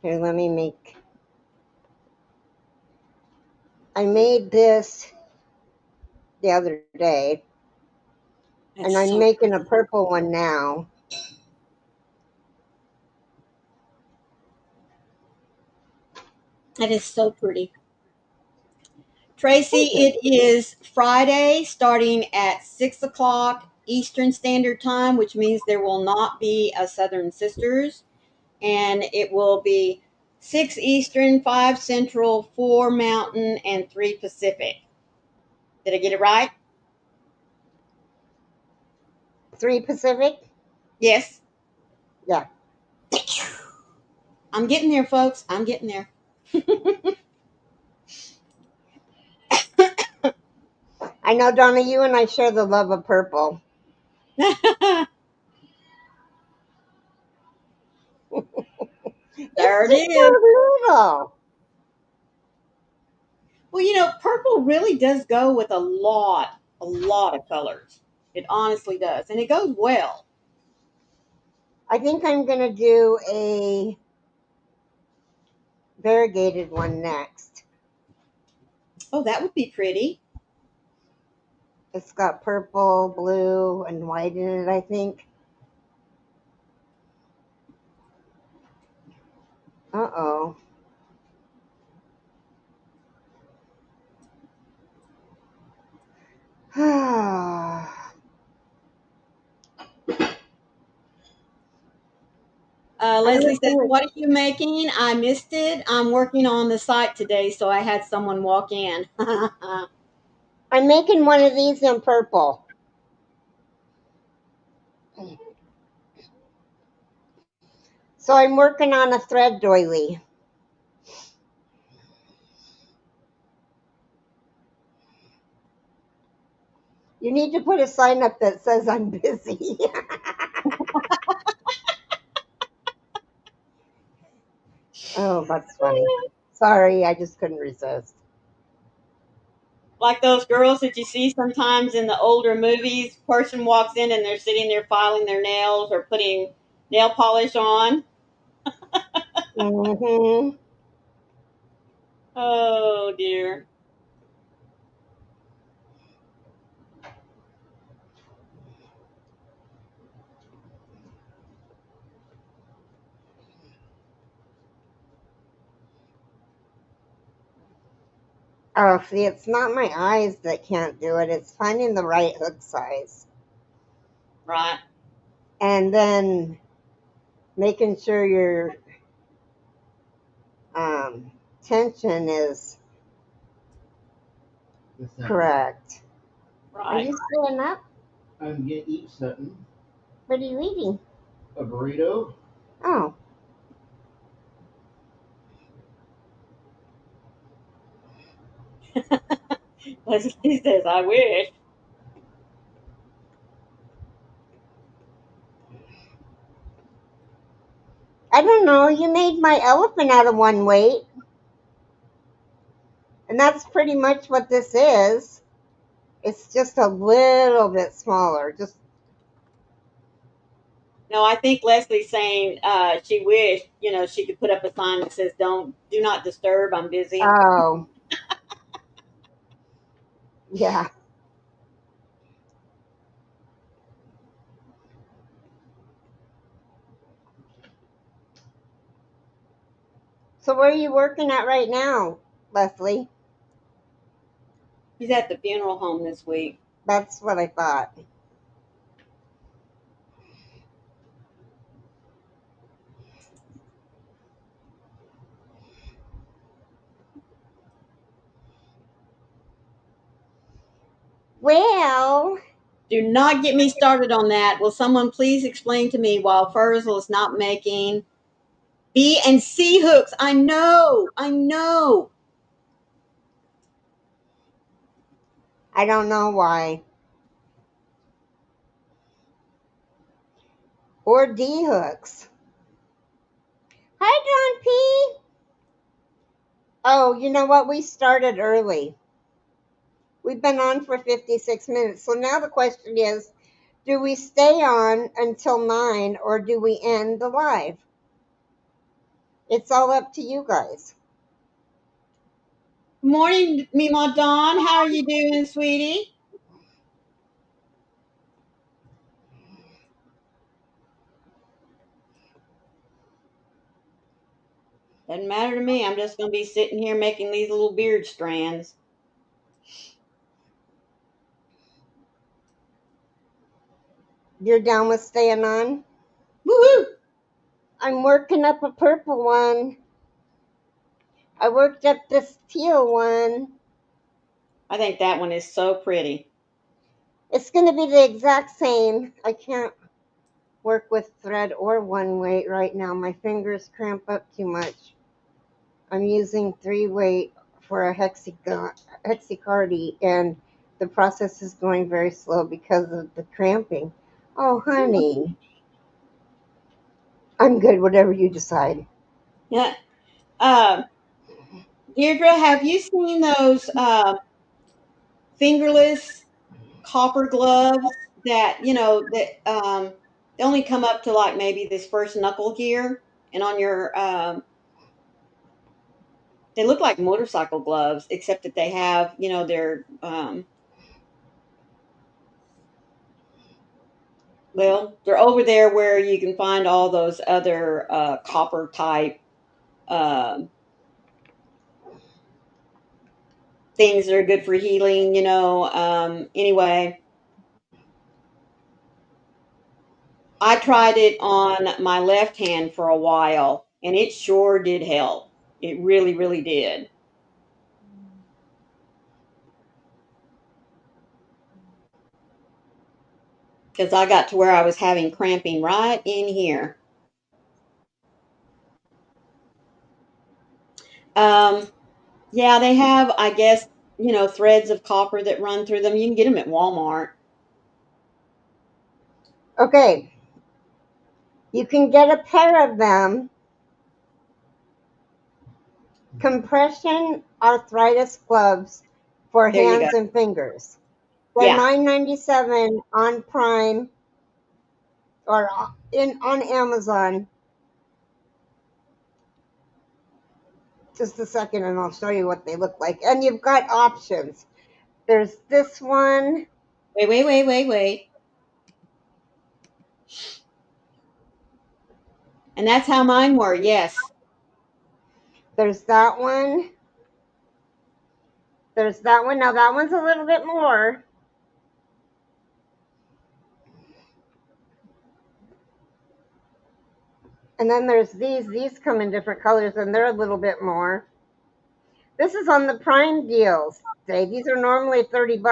Here, let me make. I made this the other day, It's and I'm so making a pretty. purple one now. It is so pretty. Tracy, Thank you. it is Friday starting at 6 o'clock Eastern Standard Time, which means there will not be a Southern Sisters. And it will be 6 Eastern, 5 Central, 4 Mountain, and 3 Pacific. Did I get it right? 3 Pacific. Yes. Yeah, I'm getting there, folks. I'm getting there. I know, Donna. You and I share the love of purple. There It's it just is. so little. Well, purple really does go with a lot of colors. It honestly does. And it goes well. I think I'm gonna do a variegated one next. Oh, that would be pretty. It's got purple, blue, and white in it, I think. Uh oh. Leslie says, "What are you making? I missed it. I'm working on the site today, so I had someone walk in." I'm making one of these in purple. So I'm working on a thread doily. You need to put a sign up that says I'm busy. Oh, that's funny. Sorry, I just couldn't resist. Like those girls that you see sometimes in the older movies, person walks in and they're sitting there filing their nails or putting nail polish on. Hmm. Oh dear. Oh, see, it's not my eyes that can't do it. It's finding the right hook size. Right. And then making sure your um, tension is correct. Are Right. you staying up? I'm gonna eat something. What are you eating? A burrito. Oh, Leslie says, I wish. I don't know. You made my elephant out of one weight, and that's pretty much what this is. It's just a little bit smaller. Just No, I think Leslie's saying she wished, she could put up a sign that says, do not disturb, I'm busy. oh, yeah. So where are you working at right now, Leslie? She's at the funeral home this week. That's what I thought. Well, Do not get me started on that. Will someone please explain to me why Furzel is not making B and C hooks? I know, I know. I don't know why. Or D hooks. Hi, John P. Oh, you know what? We started early. We've been on for 56 minutes. So now the question is, do we stay on until 9 or do we end the live? It's all up to you guys. Good morning, Mima Dawn. How are you doing, sweetie? Doesn't matter to me. I'm just going to be sitting here making these little beard strands. You're down with staying on? Woohoo! I'm working up a purple one. I worked up this teal one. I think that one is so pretty. It's going to be the exact same. I can't work with thread or one weight right now. My fingers cramp up too much. I'm using 3 weight for a hexicardy, and the process is going very slow because of the cramping. Oh, honey, I'm good. Whatever you decide. Yeah. Uh, Deirdre, have you seen those fingerless copper gloves that they only come up to like maybe this first knuckle here, and on your they look like motorcycle gloves, except that they have they're well, they're over there where you can find all those other copper type um things that are good for healing. Anyway, I tried it on my left hand for a while, and it sure did help. It really, really did. Because I got to where I was having cramping right in here. Um, yeah, they have, I guess, threads of copper that run through them. You can get them at Walmart. Okay, you can get a pair of them. Compression arthritis gloves for There you go. hands and fingers. They're Yeah. $9.97 on Prime or in on Amazon. Just a second, and I'll show you what they look like. And you've got options. There's this one. Wait, wait, wait, wait, wait. And that's how mine were. Yes. There's that one. There's that one. Now that one's a little bit more. And then there's these. These come in different colors, and they're a little bit more. This is on the Prime deals. These are normally $30.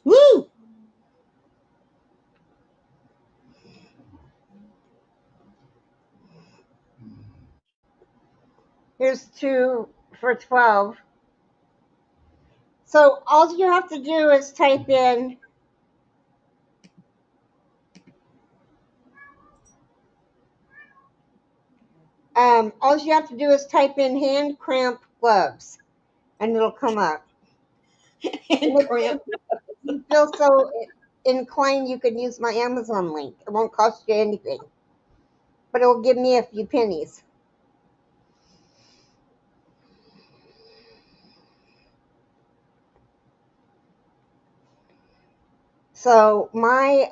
Woo! Here's 2 for 12. So all you have to do is type in all you have to do is type in hand cramp gloves and it'll come up. And And if cramp. you feel so inclined, you can use my Amazon link. It won't cost you anything, but it will give me a few pennies. So my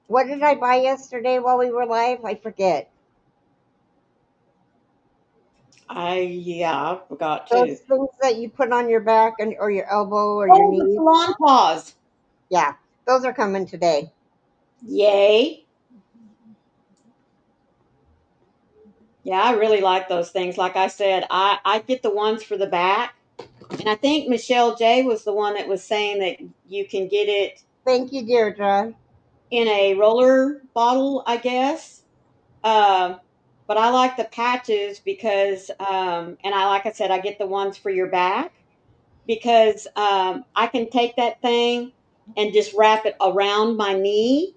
what did I buy yesterday while we were live? I forget. I forgot Those too. things that you put on your back and or your elbow or your Oh, the knee. salon paws. Yeah, those are coming today. Yay. Yeah, I really like those things. Like I said, I get the ones for the back. And I think Michelle J was the one that was saying that you can get it Thank you, Deirdre. in a roller bottle, I guess. Um, but I like the patches because, and like I said, I get the ones for your back because I can take that thing and just wrap it around my knee.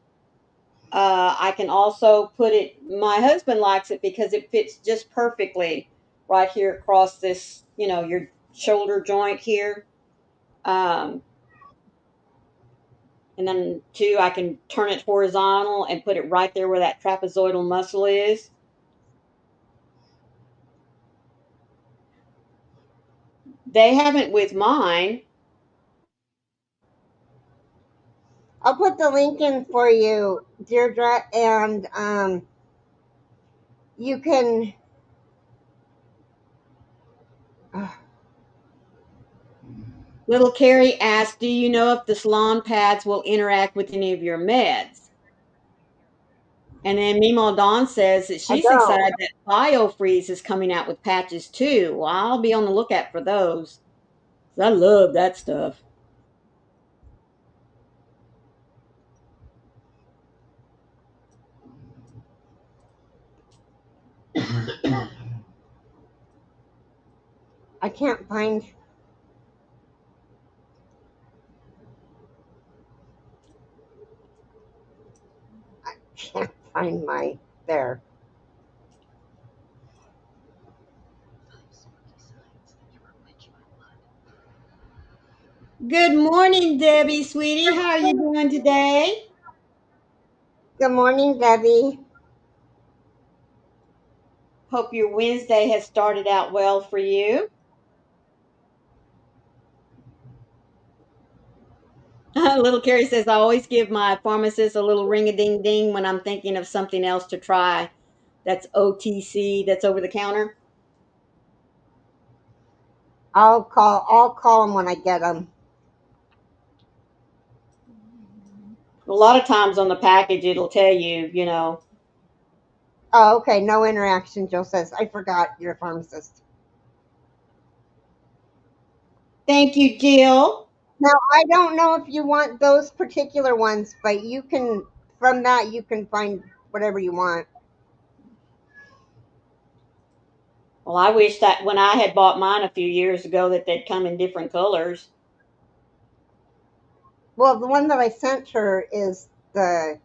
I can also put it, my husband likes it because it fits just perfectly right here across this, your shoulder joint here. Um, and then, two, I can turn it horizontal and put it right there where that trapezoidal muscle is. They haven't with mine. I'll put the link in for you, Deirdre, and you can. Little Keri asked, do you know if the salon pads will interact with any of your meds? And then Mimo Dawn says that I she's don't. excited that BioFreeze is coming out with patches too. Well, I'll be on the lookout for those. I love that stuff. I can't find. I can't find my there. Good morning, Debbie, sweetie. How are you doing today? Good morning, Debbie. Hope your Wednesday has started out well for you. Little Carrie says, I always give my pharmacist a little ring a ding ding when I'm thinking of something else to try. That's OTC, that's over the counter. I'll call them when I get them. A lot of times on the package, it'll tell you. Oh, okay. No interaction. Joe says I forgot you're a pharmacist. Thank you, Jill. Now I don't know if you want those particular ones, but you can from that you can find whatever you want. Well, I wish that when I had bought mine a few years ago that they'd come in different colors. Well, the one that I sent her is the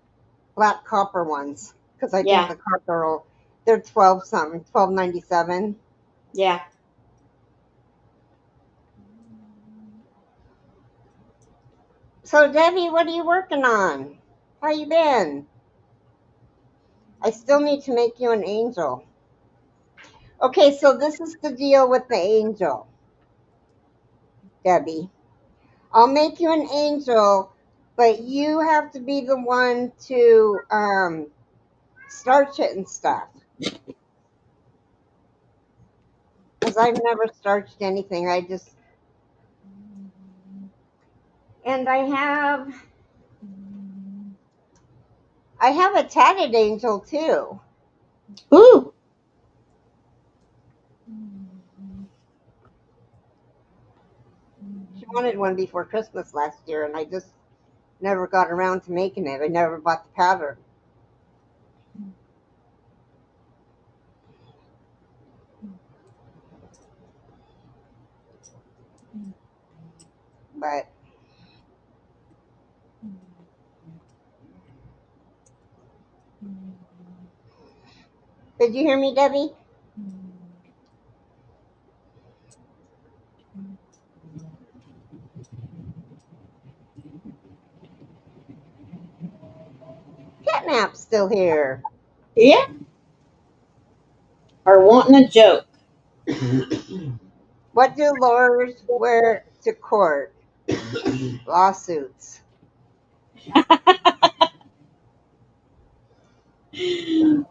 black copper ones because I think Yeah, the copper will, they're 12 something, 12.97. yeah. So Debbie, what are you working on? How you been? I still need to make you an angel. Okay, so this is the deal with the angel, Debbie. I'll make you an angel, but you have to be the one to starch it and stuff. Because I've never starched anything. And I have a tatted angel too. Ooh, She wanted one before Christmas last year, and I just never got around to making it. I never bought the pattern. But did you hear me, Debbie? Catnap's still here. Yeah, or wanting a joke. What do lawyers wear to court? Lawsuits.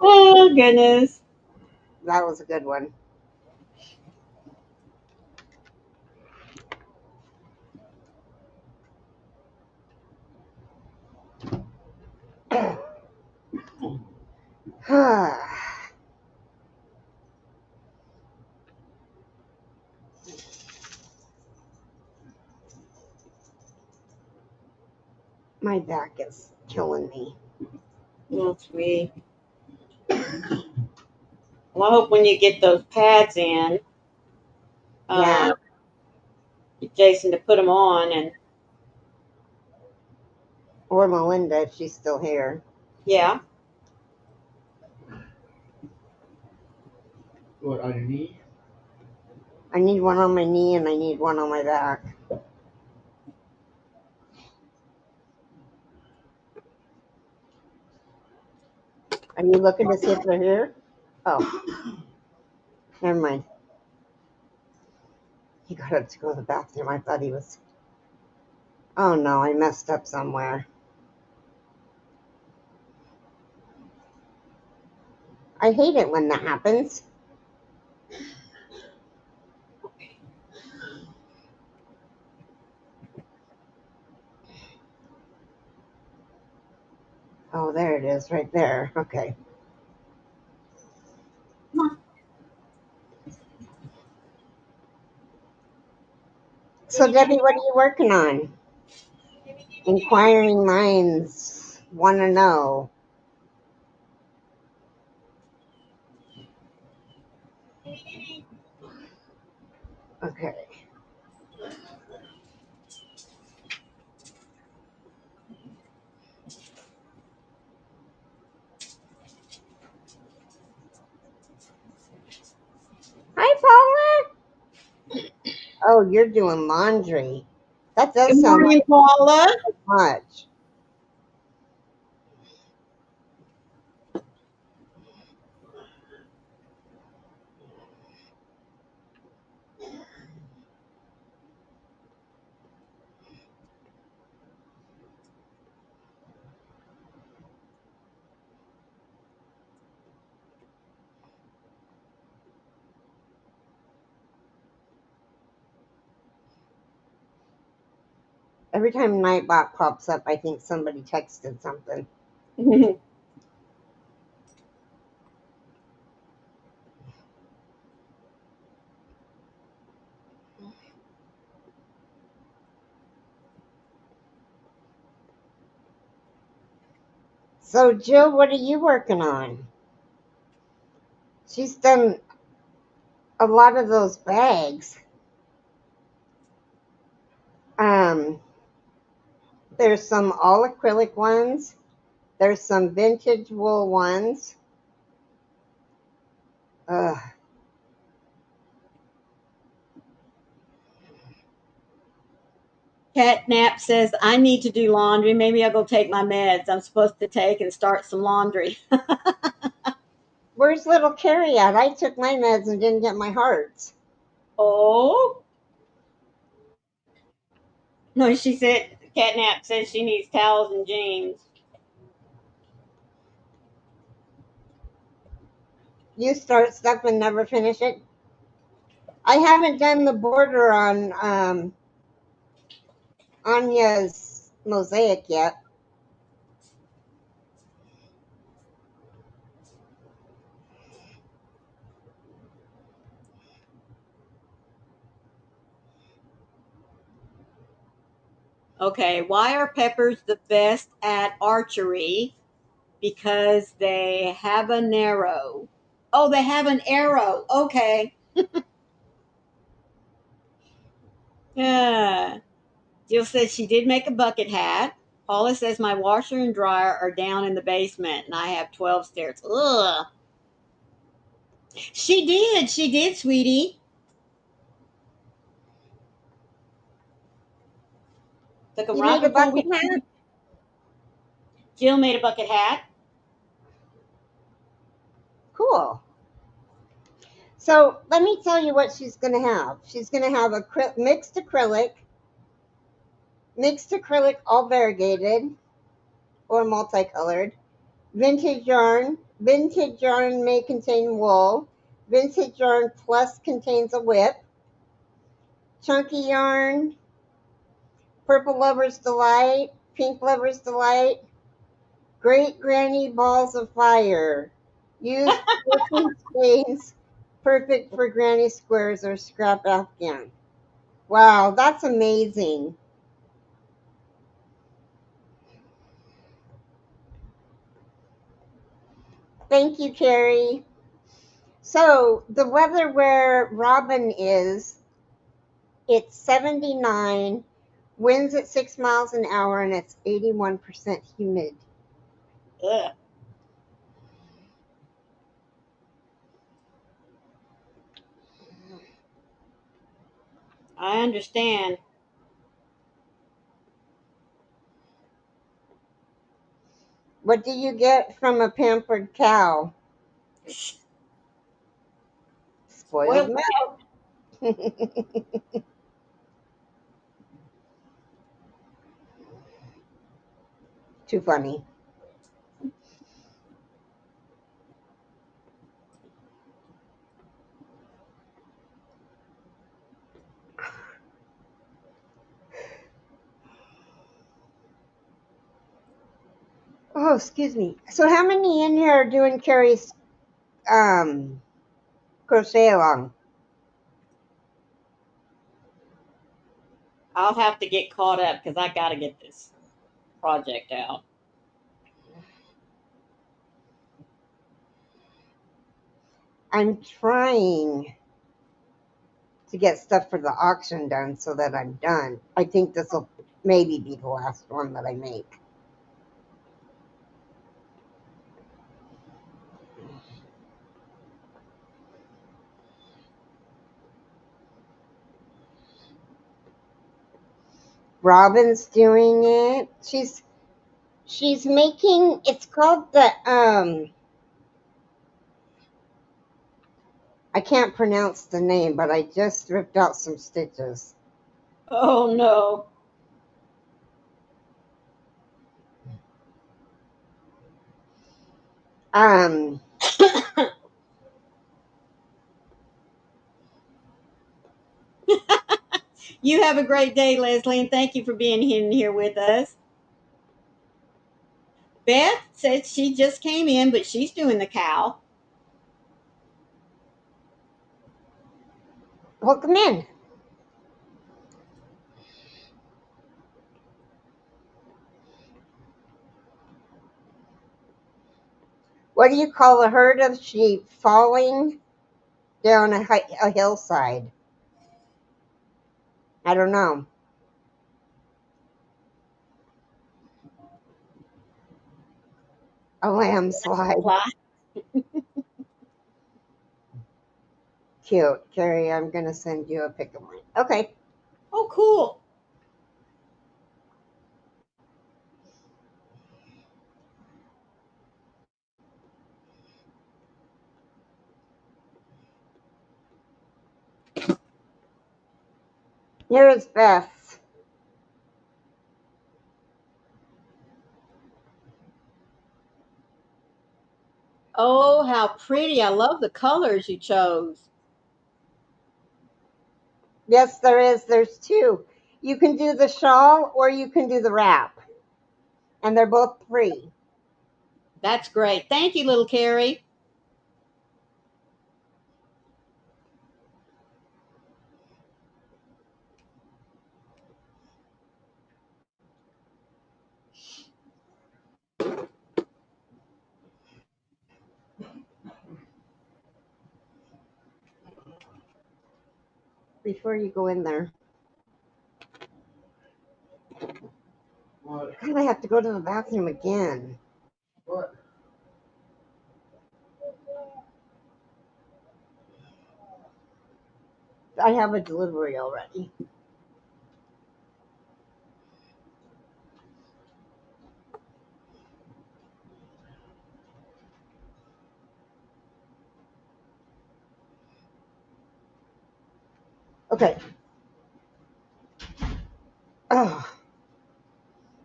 Oh goodness. That was a good one. My back is killing me. Oh, sweet. Well, I hope when you get those pads in, Yeah. uh, get Jason to put them on, and Or Melinda, if she's still here. yeah. What, on your knee? I need one on my knee and I need one on my back. Are you looking to see if they're here? Oh, never mind. He got up to go to the bathroom. I thought he was. Oh no, I messed up somewhere. I hate it when that happens. Oh, there it is, right there. Okay. So, Debbie, what are you working on? Inquiring minds want to know. Okay. Hi, Paula. Oh, you're doing laundry. That Good does sound morning, like Paula. much. Every time Nightbot pops up, I think somebody texted something. So, Jill, what are you working on? She's done a lot of those bags. Um, there's some all acrylic ones. There's some vintage wool ones. Ugh. Catnap says I need to do laundry. Maybe I'll go take my meds I'm supposed to take and start some laundry. Where's little Keri at? I took my meds and didn't get my hearts. Oh no, she said Catnap says she needs towels and jeans. You start stuff and never finish it. I haven't done the border on Anya's mosaic yet. Okay, why are peppers the best at archery? Because they have a narrow. Oh, they have an arrow. Okay. Yeah. Jill says she did make a bucket hat. Paula says my washer and dryer are down in the basement and I have 12 stairs. Ugh. She did. She did, sweetie. Took a You made a romper for a bucket week. hat? Jill made a bucket hat. Cool. So let me tell you what she's going to have. She's going to have a mixed acrylic, all variegated or multicolored. Vintage yarn. Vintage yarn may contain wool. Vintage yarn plus contains a whip. Chunky yarn. Purple Lover's Delight. Pink Lover's Delight. Great Granny Balls of Fire. Use working stains. Perfect for granny squares or scrap afghan. Wow, that's amazing. Thank you, Keri. So the weather where Robin is, it's 79, winds at 6 miles an hour, and it's 81% humid. Ugh. I understand. What do you get from a pampered cow? Spoiled Spoiled. milk. Too funny. Oh, excuse me. So, how many in here are doing Keri's um, crochet along? I'll have to get caught up because I got to get this project out. I'm trying to get stuff for the auction done so that I'm done. I think this will maybe be the last one that I make. Robin's doing it. She's making, it's called the I can't pronounce the name, but I just ripped out some stitches. Oh no. Um You have a great day, Leslie, and thank you for being in here with us. Beth said she just came in, but she's doing the cow. Welcome in. What do you call a herd of sheep falling down a hillside? I don't know. A landslide. Fly. Cute. Keri, I'm going to send you a pic of mine. Okay. Oh, cool. Here is Beth. Oh, how pretty. I love the colors you chose. Yes, there is. There's two. You can do the shawl or you can do the wrap, and they're both free. That's great. Thank you, little Carrie. before you go in there. What? God, I have to go to the bathroom again. What? I have a delivery already. Okay. Oh,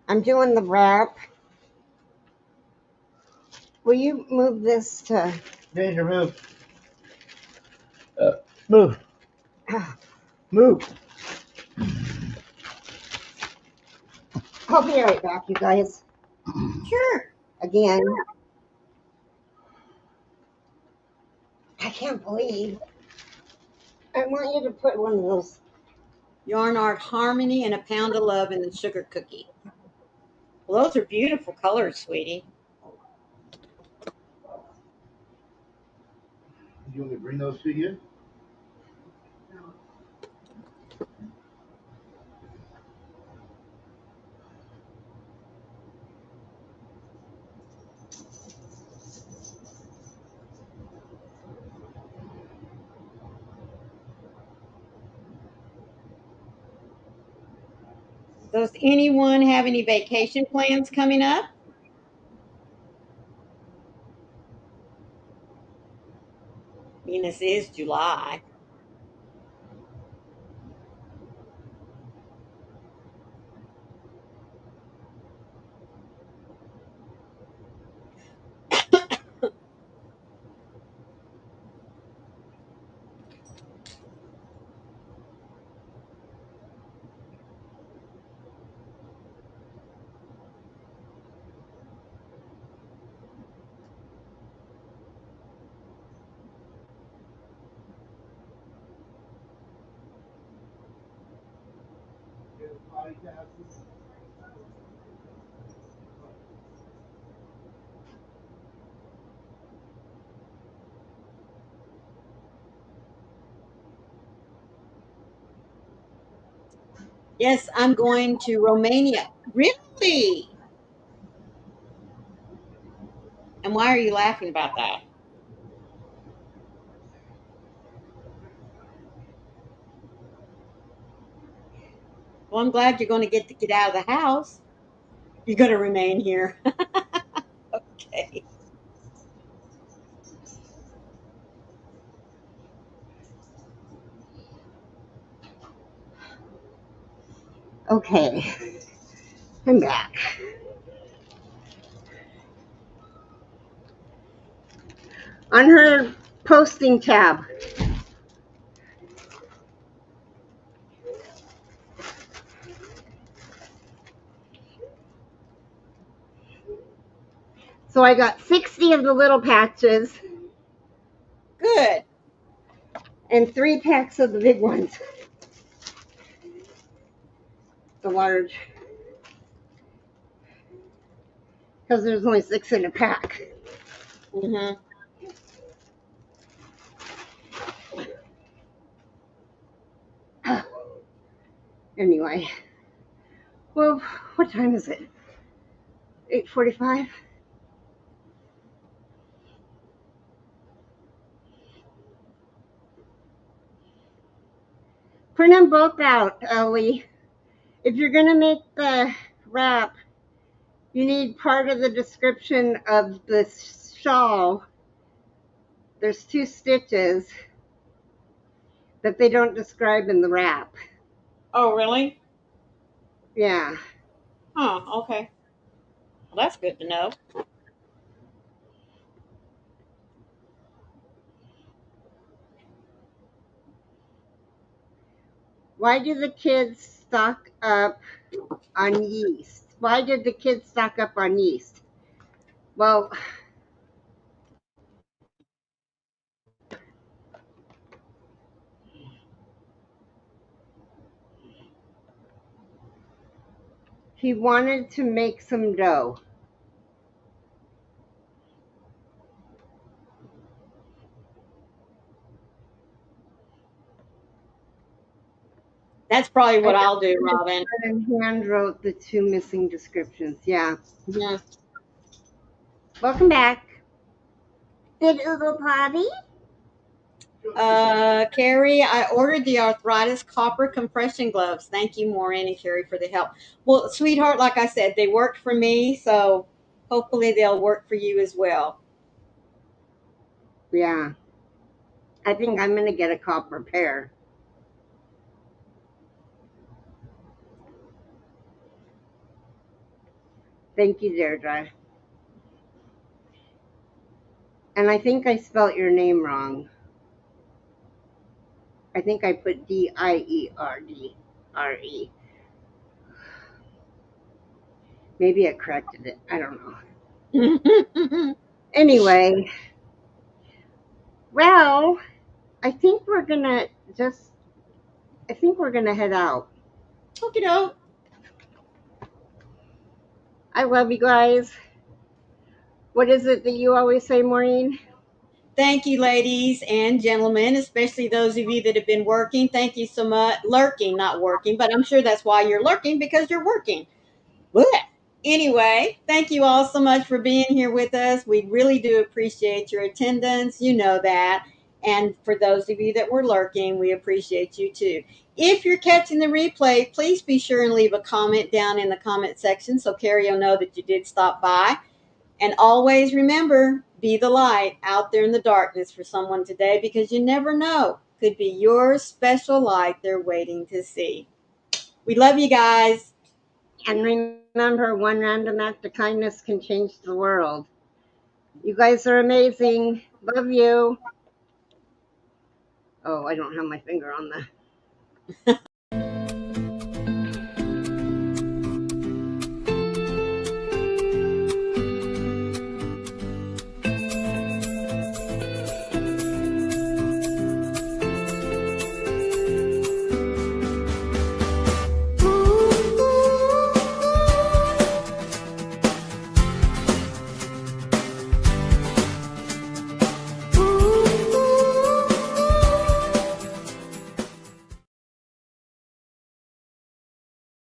I'm doing the wrap. Will you move this to? Danger, move. Move. Move. I'll be right back, you guys. Sure. Again. I can't believe. I want you to put one of those. Yarn art harmony and a pound of love in the sugar cookie. Well, those are beautiful colors, sweetie. You want me to bring those to you? Does anyone have any vacation plans coming up? I mean, this is July. Yes, I'm going to Romania. Really? And why are you laughing about that? Well, I'm glad you're going to get out of the house. You're going to remain here. Okay. Okay. I'm back. On her posting tab. So I got 60 of the little patches Good. and 3 packs of the big ones. The large. Because there's only 6 in a pack. Hmm. Anyway. Well, what time is it? 8:45? Print them both out, Ellie. If you're going to make the wrap, you need part of the description of the shawl. There's 2 stitches that they don't describe in the wrap. Oh, really? Yeah. Oh, okay. Well, that's good to know. Why do the kids stock up on yeast? Why did the kids stock up on yeast? Well, he wanted to make some dough. That's probably I what I'll do, Robin. hand wrote the two missing descriptions. Yeah. Yeah. Welcome back. Did Oodle potty? Keri, I ordered the arthritis copper compression gloves. Thank you, Maureen and Keri, for the help. Well, sweetheart, like I said, they worked for me, so hopefully they'll work for you as well. Yeah. I think I'm gonna get a copper pair. Thank you, Deirdre. And I think I spelt your name wrong. I think I put Dierdre. Maybe I corrected it. I don't know. Anyway, well, I think we're gonna just. I think we're gonna head out. Okay, doke. I love you guys. What is it that you always say, Maureen? Thank you, ladies and gentlemen, especially those of you that have been working. Thank you so much. Lurking, not working, but I'm sure that's why you're lurking because you're working. Blech. Anyway, thank you all so much for being here with us. We really do appreciate your attendance. You know that. And for those of you that were lurking, we appreciate you too. If you're catching the replay, please be sure and leave a comment down in the comment section so Keri will know that you did stop by. And always remember, be the light out there in the darkness for someone today because you never know. Could be your special light they're waiting to see. We love you guys. And remember, one random act of kindness can change the world. You guys are amazing. Love you. Oh, I don't have my finger on the